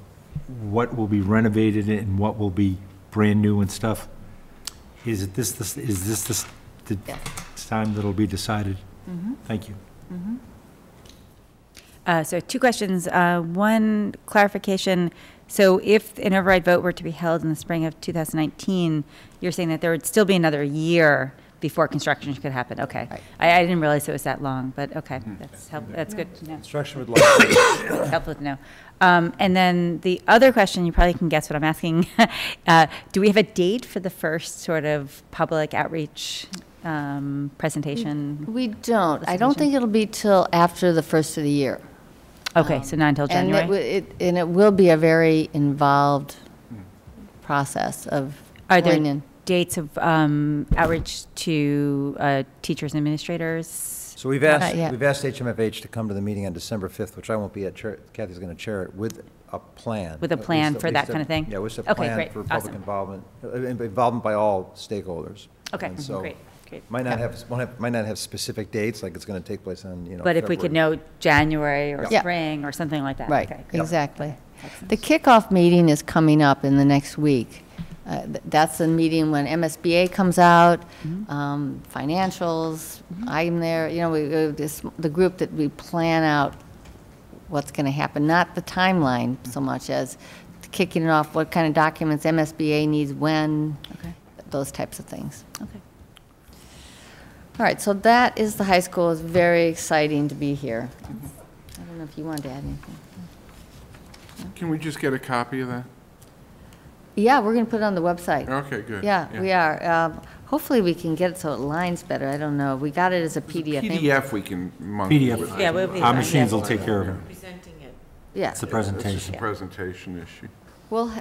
what will be renovated and what will be brand new and stuff? Is this the time that'll be decided? Thank you. So 2 questions. One clarification. So if an override vote were to be held in the spring of 2019, you're saying that there would still be another year before construction could happen. Okay. Right. I didn't realize it was that long, but okay. That's good to know. Construction would like. It's helpful to know. And then the other question, you probably can guess what I'm asking. Do we have a date for the first sort of public outreach presentation? We don't. I don't think it'll be till after the first of the year. Okay, so not until January? And it will be a very involved process of Are there going in. dates of outreach to teachers and administrators? So we've Not asked yet. HMFH to come to the meeting on December 5th, which I won't be at. Kathy's going to chair it with a plan. With a At plan least- for at that least kind of thing? Yeah, with a Okay, plan great. for public Awesome. involvement by all stakeholders. Okay, And so great, great. Might not have specific dates, like it's going to take place on, you know, But if we could February. know January or Yeah. spring or something like that? Right, Okay, great. exactly. The kickoff meeting is coming up in the next week. That's the meeting when MSBA comes out, financials, I'm there, you know, the group that we plan out what's going to happen, not the timeline so much as kicking it off, what kind of documents MSBA needs when, Okay. those types of things. Okay. All right, so that is the high school. It's very exciting to be here. I don't know if you wanted to add anything. Can we just get a copy of that? Yeah, we're going to put it on the website. Okay, good. Yeah, we are. Hopefully, we can get it so it lines better. I don't know. We got it as a PDF. PDF we can monkey PDF. with. Yeah, we'll be Our fine. machines will take care of it. Yeah. It's a It's just presentation. a presentation issue. Well,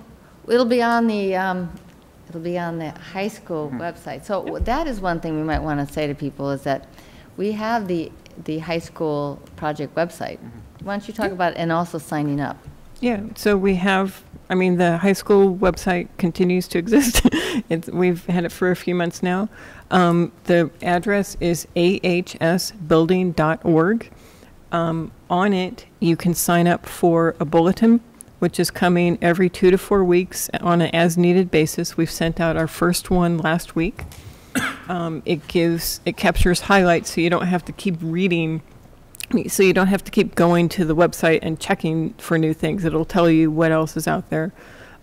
it'll be on the high school website. So that is one thing we might want to say to people is that we have the high school project website. Why don't you talk about it and also signing up? Yeah, so we have, I mean, the high school website continues to exist. We've had it for a few months now. The address is ahsbuilding.org. On it, you can sign up for a bulletin, which is coming every 2 to 4 weeks on an as-needed basis. We've sent out our first one last week. It captures highlights, so you don't have to keep reading. So you don't have to keep going to the website and checking for new things. It'll tell you what else is out there.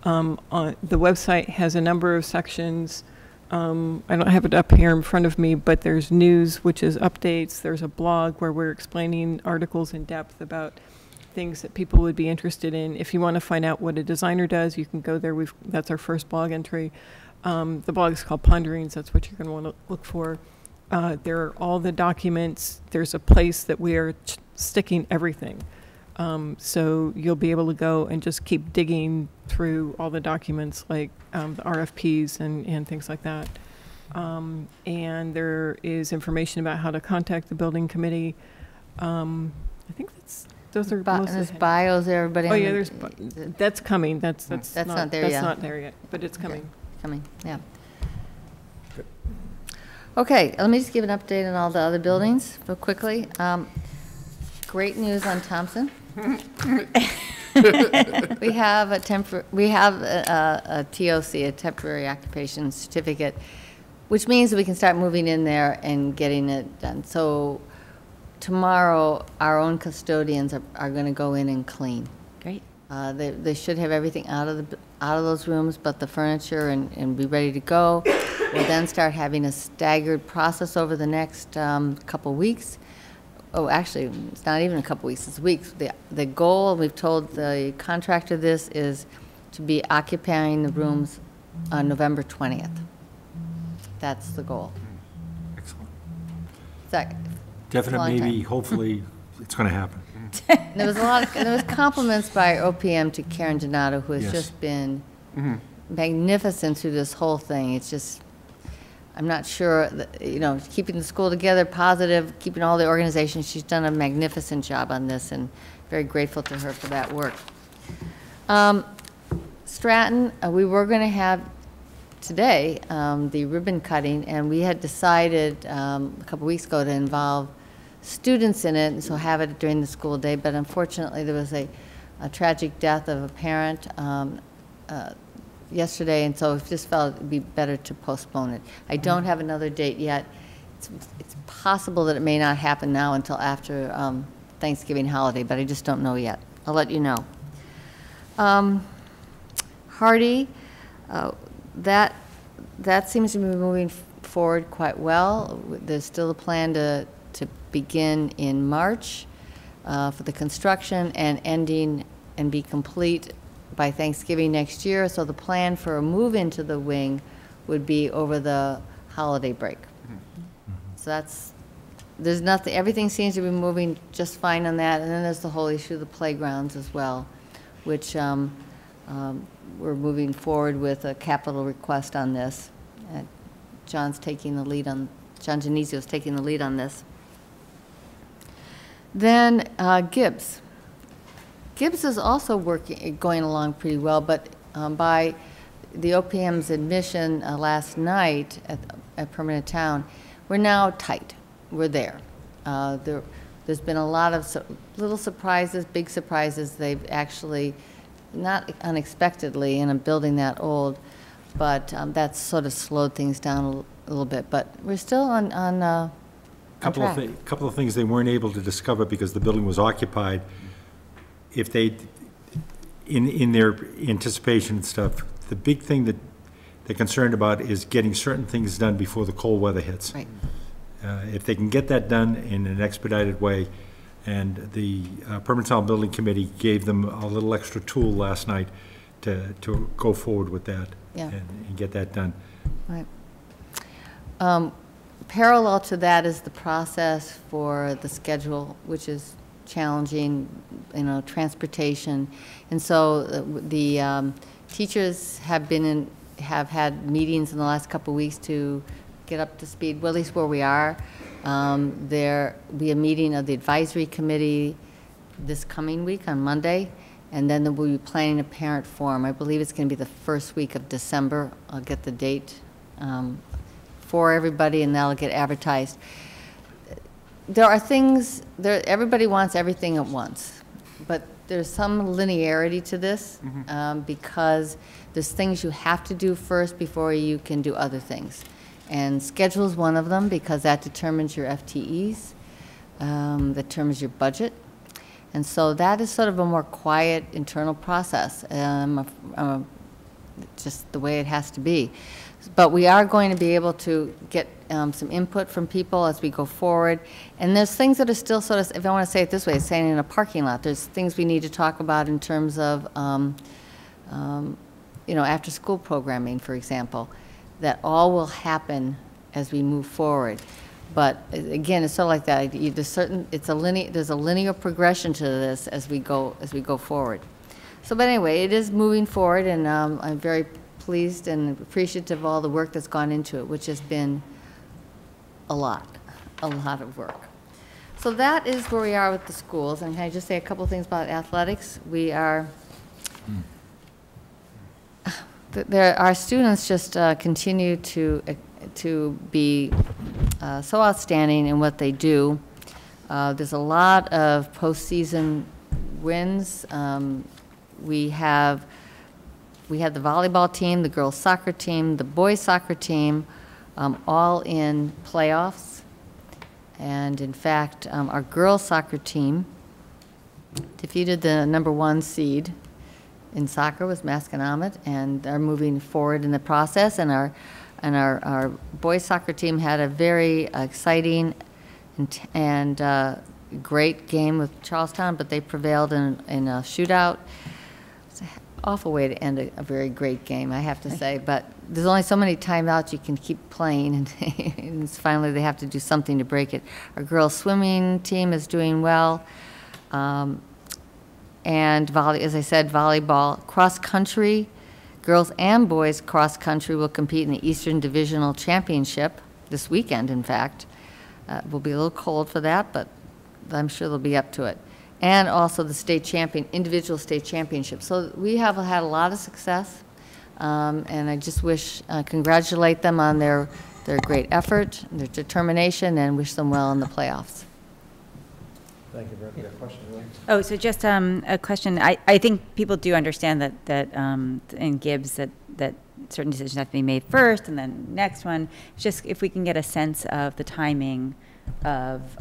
The website has a number of sections. I don't have it up here in front of me, but there's news, which is updates. There's a blog where we're explaining articles in depth about things that people would be interested in. If you want to find out what a designer does, you can go there. That's our first blog entry. The blog is called Ponderings. That's what you're going to want to look for. There are all the documents. There's a place that we are sticking everything. So you'll be able to go and just keep digging through all the documents like the RFPs and things like that. And there is information about how to contact the building committee. I think those are most of There's the bios, everybody. Oh, yeah, that's coming. That's not there that's yet. not there yet, but it's coming. Coming, yeah. Okay, let me just give an update on all the other buildings real quickly. Great news on Thompson. We have a TOC, a temporary occupation certificate, which means that we can start moving in there and getting it done. So tomorrow, our own custodians are going to go in and clean. Great. They should have everything out of those rooms, but the furniture and be ready to go. We'll then start having a staggered process over the next couple weeks. Oh, actually, it's not even a couple weeks, it's weeks. The goal, we've told the contractor this, is to be occupying the rooms on November 20th. That's the goal. Excellent. Long Definite, time. maybe, hopefully, it's going to happen. There was compliments by OPM to Karen Donato, who has Yes. just been magnificent through this whole thing. It's just, I'm not sure, keeping the school together, positive, keeping all the organizations. She's done a magnificent job on this, and very grateful to her for that work. Stratton, we were going to have today the ribbon cutting, and we had decided a couple weeks ago to involve students in it, and so have it during the school day, but unfortunately there was a tragic death of a parent yesterday, and so we just felt it'd be better to postpone it. I don't have another date yet. It's possible that it may not happen now until after Thanksgiving holiday, but I just don't know yet. I'll let you know. Hardy, that seems to be moving forward quite well. There's still a plan to begin in March for the construction and ending and be complete by Thanksgiving next year. So the plan for a move into the wing would be over the holiday break. So there's nothing, everything seems to be moving just fine on that. And then there's the whole issue of the playgrounds as well, which we're moving forward with a capital request on this. John Genizio's taking the lead on this. Then Gibbs. Gibbs is also going along pretty well, but by the OPM's admission last night at Permanent Town, we're now tight. We're there. There's been a lot of little surprises, big surprises. They've actually, not unexpectedly in a building that old, but that's sort of slowed things down a little bit. But we're still on Couple of things they weren't able to discover because the building was occupied. If they, in their anticipation and stuff, the big thing that they're concerned about is getting certain things done before the cold weather hits. Right. If they can get that done in an expedited way, And the Permanent Town Building Committee gave them a little extra tool last night to go forward with that Yeah. and get that done. Right. Parallel to that is the process for the schedule, which is challenging, transportation. And so the teachers have had meetings in the last couple of weeks to get up to speed, well, at least where we are. There will be a meeting of the advisory committee this coming week on Monday, and then we'll be planning a parent forum. I believe it's going to be the first week of December. I'll get the date for everybody, and that'll get advertised. There are things, everybody wants everything at once, but there's some linearity to this because there's things you have to do first before you can do other things. And schedule is one of them because that determines your FTEs, that determines your budget. And so that is sort of a more quiet internal process, just the way it has to be. But we are going to be able to get some input from people as we go forward. And there's things that are still sort of, if I want to say it this way, saying in a parking lot, there's things we need to talk about in terms of, after-school programming, for example, that all will happen as we move forward. But again, it's sort of like that. There's a linear progression to this as we go forward. So, but anyway, it is moving forward, and I'm very pleased and appreciative of all the work that's gone into it, which has been a lot of work. So that is where we are with the schools. And can I just say a couple of things about athletics? We are, our students just continue to be so outstanding in what they do. There's a lot of postseason wins. We have the volleyball team, the girls soccer team, the boys soccer team, all in playoffs. And in fact, our girls soccer team defeated the #1 seed in soccer, was Masconomet, and are moving forward in the process. And our boys soccer team had a very exciting and great game with Charlestown, but they prevailed in a shootout. Awful way to end a very great game, I have to say, but there's only so many timeouts you can keep playing, and finally they have to do something to break it. Our girls swimming team is doing well, and as I said, volleyball. Cross country, girls and boys cross country will compete in the Eastern Divisional Championship this weekend, in fact. It will be a little cold for that, but I'm sure they'll be up to it. And also the individual state championship. So we have had a lot of success, and I just congratulate them on their great effort, their determination, and wish them well in the playoffs. Thank you, Brett. You got a question, Lily? Oh, so just a question. I think people do understand that in Gibbs that certain decisions have to be made first and then next one. Just if we can get a sense of the timing of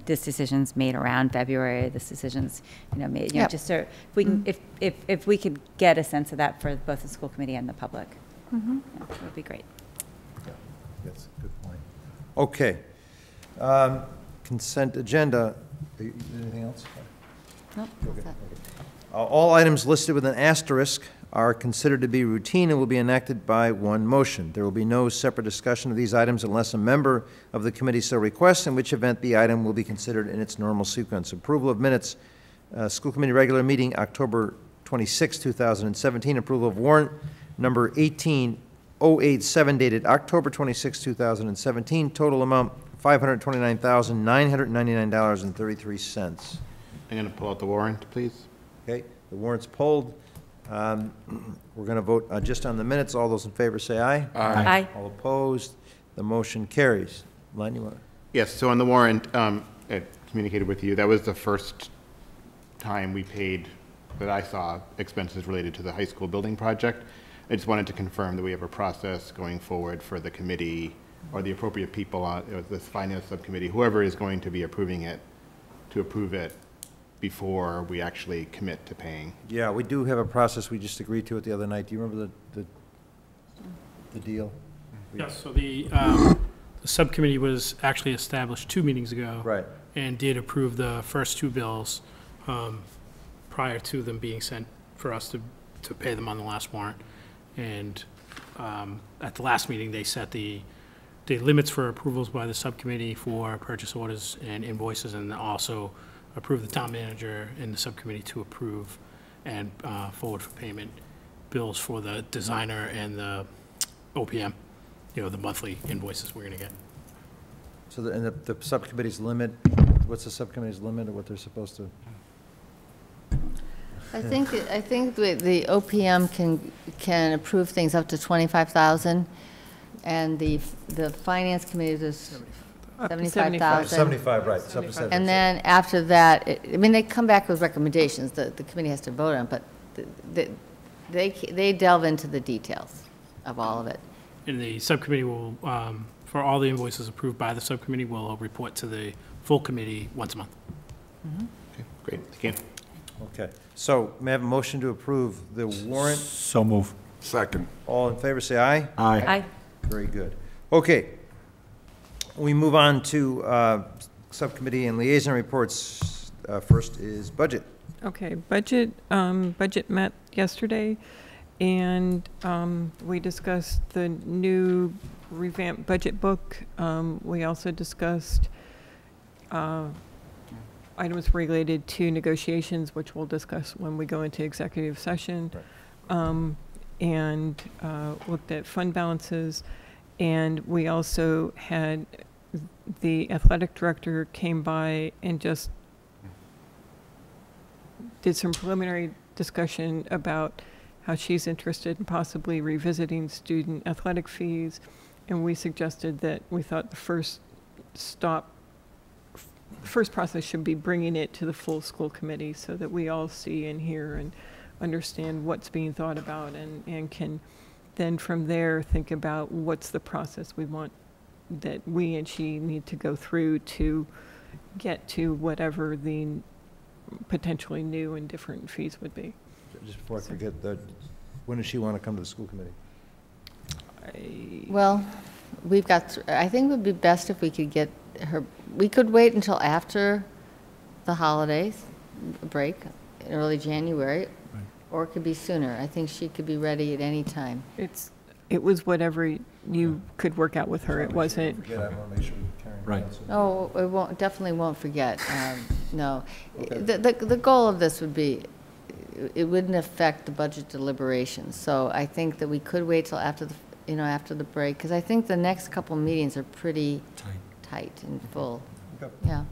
this decision's made around February, this decision's made Yep. just so if we can if we could get a sense of that for both the school committee and the public, that would be great. Yeah, that's a good point. Okay. Consent agenda. Anything else? Nope. Okay. All items listed with an asterisk are considered to be routine and will be enacted by one motion. There will be no separate discussion of these items unless a member of the committee so requests, in which event the item will be considered in its normal sequence. Approval of minutes, school committee regular meeting, October 26, 2017. Approval of warrant number 18087 dated October 26, 2017. Total amount $529,999.33. I'm going to pull out the warrant, please. Okay, the warrant's pulled. We're going to vote just on the minutes. All those in favor say aye. Aye. All opposed, the motion carries. Len, you want to? Yes, so on the warrant, I communicated with you, that was the first time we paid, that I saw, expenses related to the high school building project. I just wanted to confirm that we have a process going forward for the committee or the appropriate people on this finance subcommittee, whoever is going to be approving it, to approve it before we actually commit to paying. Yeah, we do have a process. We just agreed to it the other night. Do you remember the deal? Yes, so the subcommittee was actually established 2 meetings ago. Right. and did approve the first two bills prior to them being sent for us to pay them on the last warrant. And at the last meeting, they set the limits for approvals by the subcommittee for purchase orders and invoices, and also approved the town manager and the subcommittee to approve and forward for payment bills for the designer and the OPM, the monthly invoices we're gonna get. So and the subcommittee's limit, what's the subcommittee's limit of what they're supposed to? I think the OPM can approve things up to 25,000, and the finance committee is 75,000. 75, right, it's up to 70. And then after that, they come back with recommendations that the committee has to vote on, but they delve into the details of all of it. And the subcommittee will, for all the invoices approved by the subcommittee, will report to the full committee once a month. Okay, great, thank you. Okay, so may I have a motion to approve the warrant? So move. Second. All in favor, say aye. Aye. Very good. Okay, we move on to subcommittee and liaison reports. First is budget. Okay, budget met yesterday, and we discussed the new revamped budget book. We also discussed items related to negotiations, which we'll discuss when we go into executive session, Right. and looked at fund balances. And we also had the athletic director came by and just did some preliminary discussion about how she's interested in possibly revisiting student athletic fees. And we suggested that we thought the first process should be bringing it to the full school committee so that we all see and hear and understand what's being thought about, and can then from there think about what's the process we want, that we and she need to go through to get to whatever the potentially new and different fees would be. Just before I forget, when does she want to come to the school committee? Well, I think it would be best if we could get her, we could wait until after the holidays break, in early January, or it could be sooner. I think she could be ready at any time. It was whatever you could work out with her. It wasn't. I want to make sure we carry Right. Oh, definitely won't forget. No. Okay. The goal of this would be, it wouldn't affect the budget deliberations. So I think that we could wait till after the break, because I think the next couple meetings are pretty tight and full. Okay. Yeah.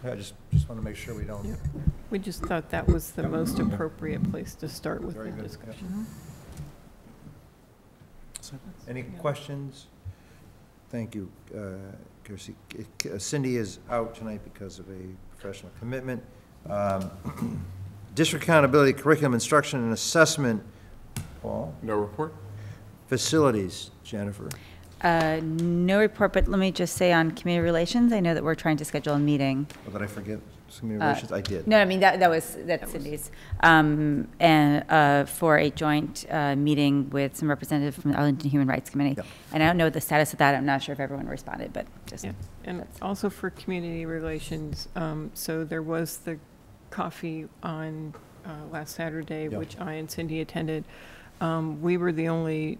I just want to make sure we don't. We just thought that was the most appropriate place to start with Very the good. discussion. Any questions? Thank you, Kirsty. Cindy is out tonight because of a professional commitment. District accountability, curriculum, instruction, and assessment. Paul? No report? Facilities, Jennifer. No report, but let me just say on community relations, I know that we're trying to schedule a meeting. Oh, did I forget community relations? I did. No, I mean, that's Cindy's. And for a joint meeting with some representatives from the Arlington Human Rights Committee. Yep. And I don't know the status of that. I'm not sure if everyone responded, but just. Yeah. And also for community relations, so there was the coffee on last Saturday, Yep. which I and Cindy attended. We were the only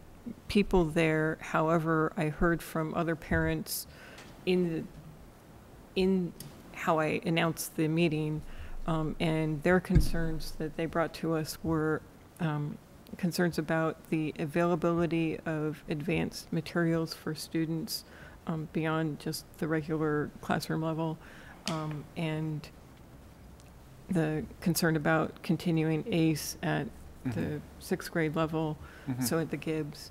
people there. However, I heard from other parents in how I announced the meeting, and their concerns that they brought to us were concerns about the availability of advanced materials for students beyond just the regular classroom level, and the concern about continuing ACE at the 6th grade level, so at the Gibbs.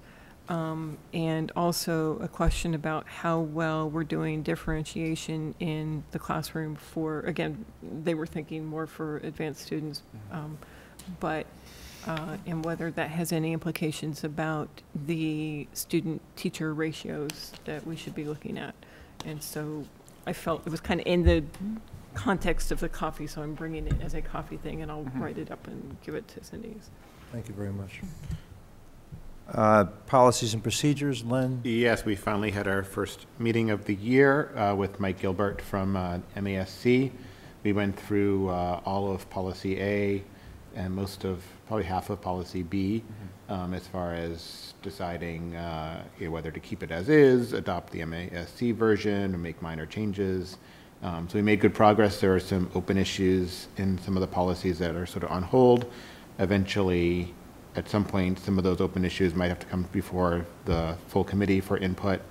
And also a question about how well we're doing differentiation in the classroom for, again, they were thinking more for advanced students, and whether that has any implications about the student-teacher ratios that we should be looking at. And so I felt it was kind of in the context of the coffee, so I'm bringing it as a coffee thing, and I'll write it up and give it to Cindy's. Thank you very much. Policies and procedures, Len? Yes, we finally had our first meeting of the year with Mike Gilbert from MASC. We went through all of policy A and probably half of policy B, as far as deciding whether to keep it as is, adopt the MASC version, or make minor changes. So we made good progress. There are some open issues in some of the policies that are sort of on hold. Eventually, at some point, some of those open issues might have to come before the full committee for input.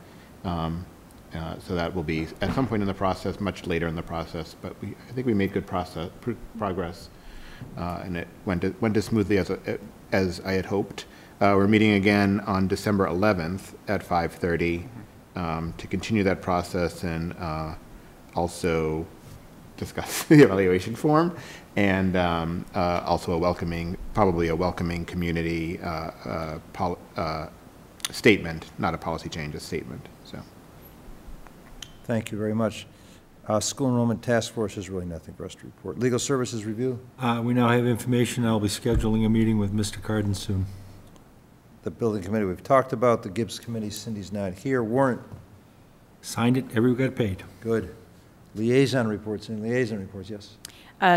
So that will be at some point in the process, much later in the process. But I think we made good progress, and it went as smoothly as I had hoped. We're meeting again on December 11th at 5:30 to continue that process and also discuss the evaluation form, and also probably a welcoming community statement, not a policy change, a statement. So, Thank you very much. School Enrollment Task Force is really nothing for us to report. Legal Services Review? We now have information. I'll be scheduling a meeting with Mr. Carden soon. The Building Committee we've talked about. The Gibbs Committee, Cindy's not here. Warrant? Signed it, everyone got paid. Good. Liaison reports, yes.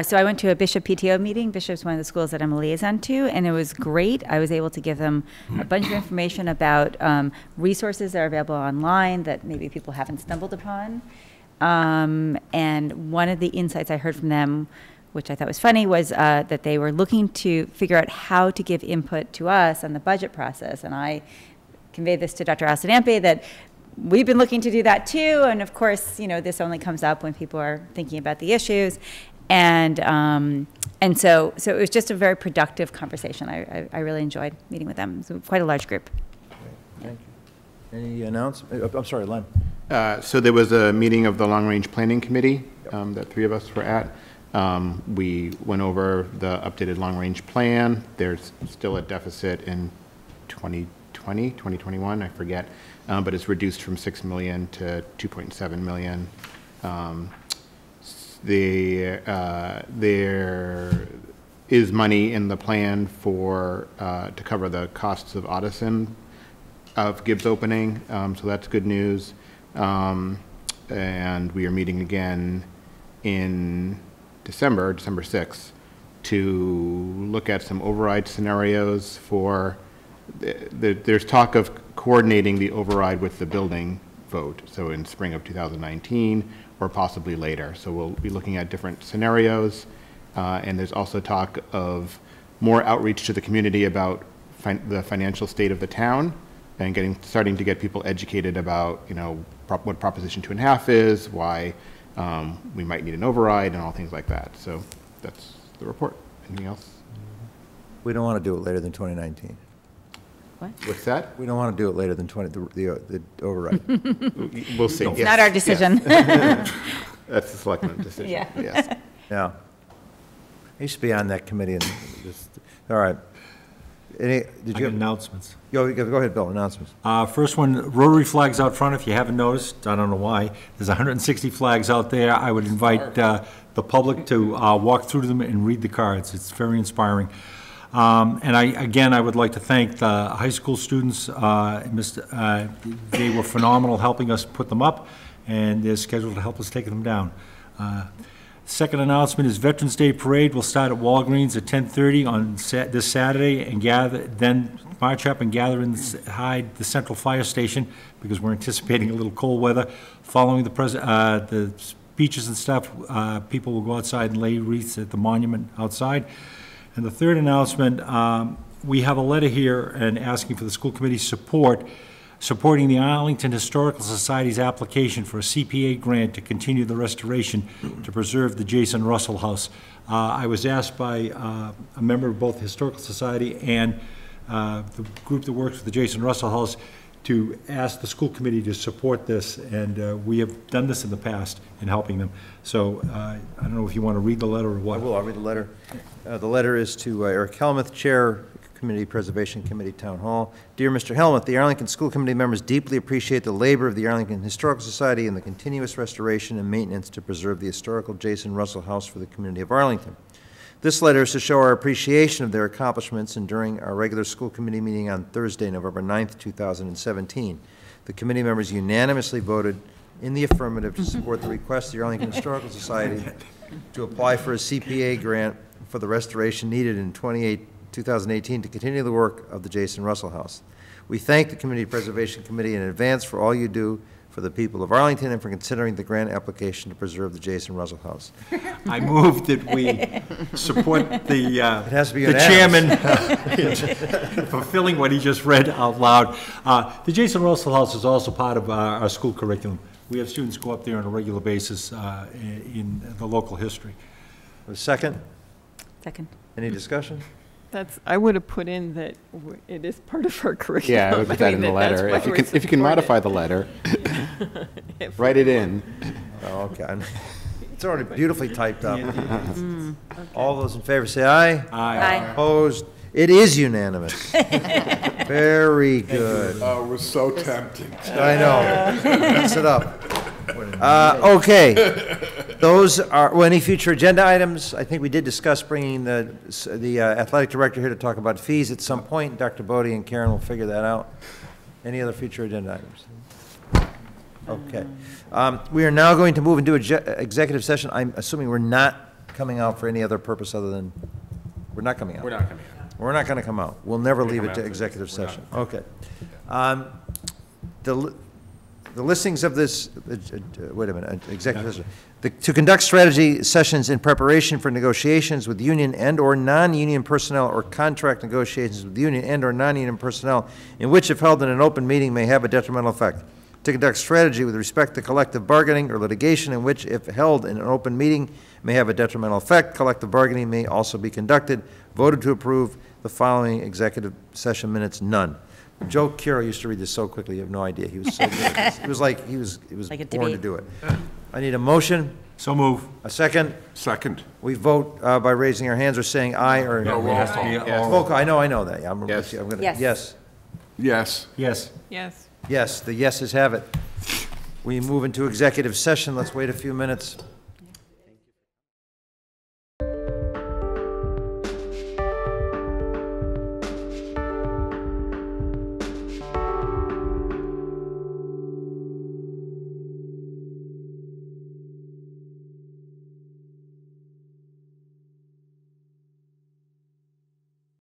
So I went to a Bishop PTO meeting. Bishop's one of the schools that I'm a liaison to, and it was great. I was able to give them a bunch of information about resources that are available online that maybe people haven't stumbled upon. And one of the insights I heard from them, which I thought was funny, was that they were looking to figure out how to give input to us on the budget process. And I conveyed this to Dr. Alsadampe that we've been looking to do that too, and of course, this only comes up when people are thinking about the issues, and so it was just a very productive conversation. I really enjoyed meeting with them. It was quite a large group. Thank you. Any announcements? I'm sorry, Len. So there was a meeting of the Long Range Planning Committee that three of us were at. We went over the updated long range plan. There's still a deficit in 2021, I forget. But it's reduced from 6 million to 2.7 million. There is money in the plan to cover the costs of Audison, of Gibbs opening, so that's good news. And we are meeting again in December 6th, to look at some override scenarios for. There's talk of coordinating the override with the building vote, so in spring of 2019 or possibly later. So we'll be looking at different scenarios, and there's also talk of more outreach to the community about the financial state of the town, and starting to get people educated about what Proposition 2.5 is, why we might need an override, and all things like that. So that's the report. Anything else? We don't want to do it later than 2019. What? What's that? We don't want to do it later than the override. We'll see. It's not our decision. Yes. That's the selectmen's decision. Yeah. Yes. Yeah. I used to be on that committee. All right. Did you have announcements? Go ahead, Bill. Announcements. First one, Rotary flags out front. If you haven't noticed, I don't know why. There's 160 flags out there. I would invite the public to walk through them and read the cards. It's very inspiring. And I would like to thank the high school students. They were phenomenal helping us put them up, and they're scheduled to help us take them down. Second announcement is Veterans Day Parade will start at Walgreens at 10:30 on this Saturday, and then march up and gather inside the Central Fire Station, because we're anticipating a little cold weather. Following the speeches and stuff, people will go outside and lay wreaths at the monument outside. And the third announcement, we have a letter here and asking for the school committee's supporting the Arlington Historical Society's application for a CPA grant to continue the restoration to preserve the Jason Russell House. I was asked by a member of both the Historical Society and the group that works with the Jason Russell House to ask the school committee to support this, and we have done this in the past in helping them. So I don't know if you want to read the letter or what. I will. I'll read the letter. The letter is to Eric Helmuth, Chair, Community Preservation Committee, Town Hall. Dear Mr. Helmuth, the Arlington School Committee members deeply appreciate the labor of the Arlington Historical Society and the continuous restoration and maintenance to preserve the historical Jason Russell House for the community of Arlington. This letter is to show our appreciation of their accomplishments, and during our regular school committee meeting on Thursday, November 9th, 2017, the committee members unanimously voted in the affirmative to support the request of the Arlington Historical Society to apply for a CPA grant for the restoration needed in 2018 to continue the work of the Jason Russell House. We thank the Community Preservation Committee in advance for all you do for the people of Arlington and for considering the grant application to preserve the Jason Russell House. I move that we support the, has to be the unanimous. chairman fulfilling what he just read out loud. The Jason Russell House is also part of our school curriculum. We have students go up there on a regular basis in the local history. A second? Second. Any discussion? I would have put in that it is part of our curriculum. Yeah, I would put that in the letter. If you can modify the letter, write it in. Oh, okay. It's already beautifully typed up. All those in favor say aye. Aye. Opposed? It is unanimous. Very good. Oh, it was so tempting. I know. Mess it up. Okay. Those are, well, any future agenda items? I think we did discuss bringing the athletic director here to talk about fees at some point. Dr. Bodie and Karen will figure that out. Any other future agenda items? Okay. We are now going to move into executive session. I'm assuming we're not coming out for any other purpose other than, we're not coming out. We're not coming out. We're not going to come out. We'll never leave it to executive session. Okay. The listings of this, wait a minute, executive session. To conduct strategy sessions in preparation for negotiations with union and/or non-union personnel or contract negotiations with union and/or non-union personnel in which, if held in an open meeting, may have a detrimental effect. To conduct strategy with respect to collective bargaining or litigation in which, if held in an open meeting, may have a detrimental effect. Collective bargaining may also be conducted. Voted to approve the following executive session minutes, none. Joe Curo used to read this so quickly, you have no idea. He was so good. It was like he was Like a born to debate. do it. I need a motion, So move. a second. Second. We vote by raising our hands or saying aye or Yeah, no. it has to be all- Vote, I know that. Yeah, I'm Yes. I'm gonna, Yes. yes. Yes. Yes. Yes. Yes, the yeses have it. We move into executive session. Let's wait a few minutes.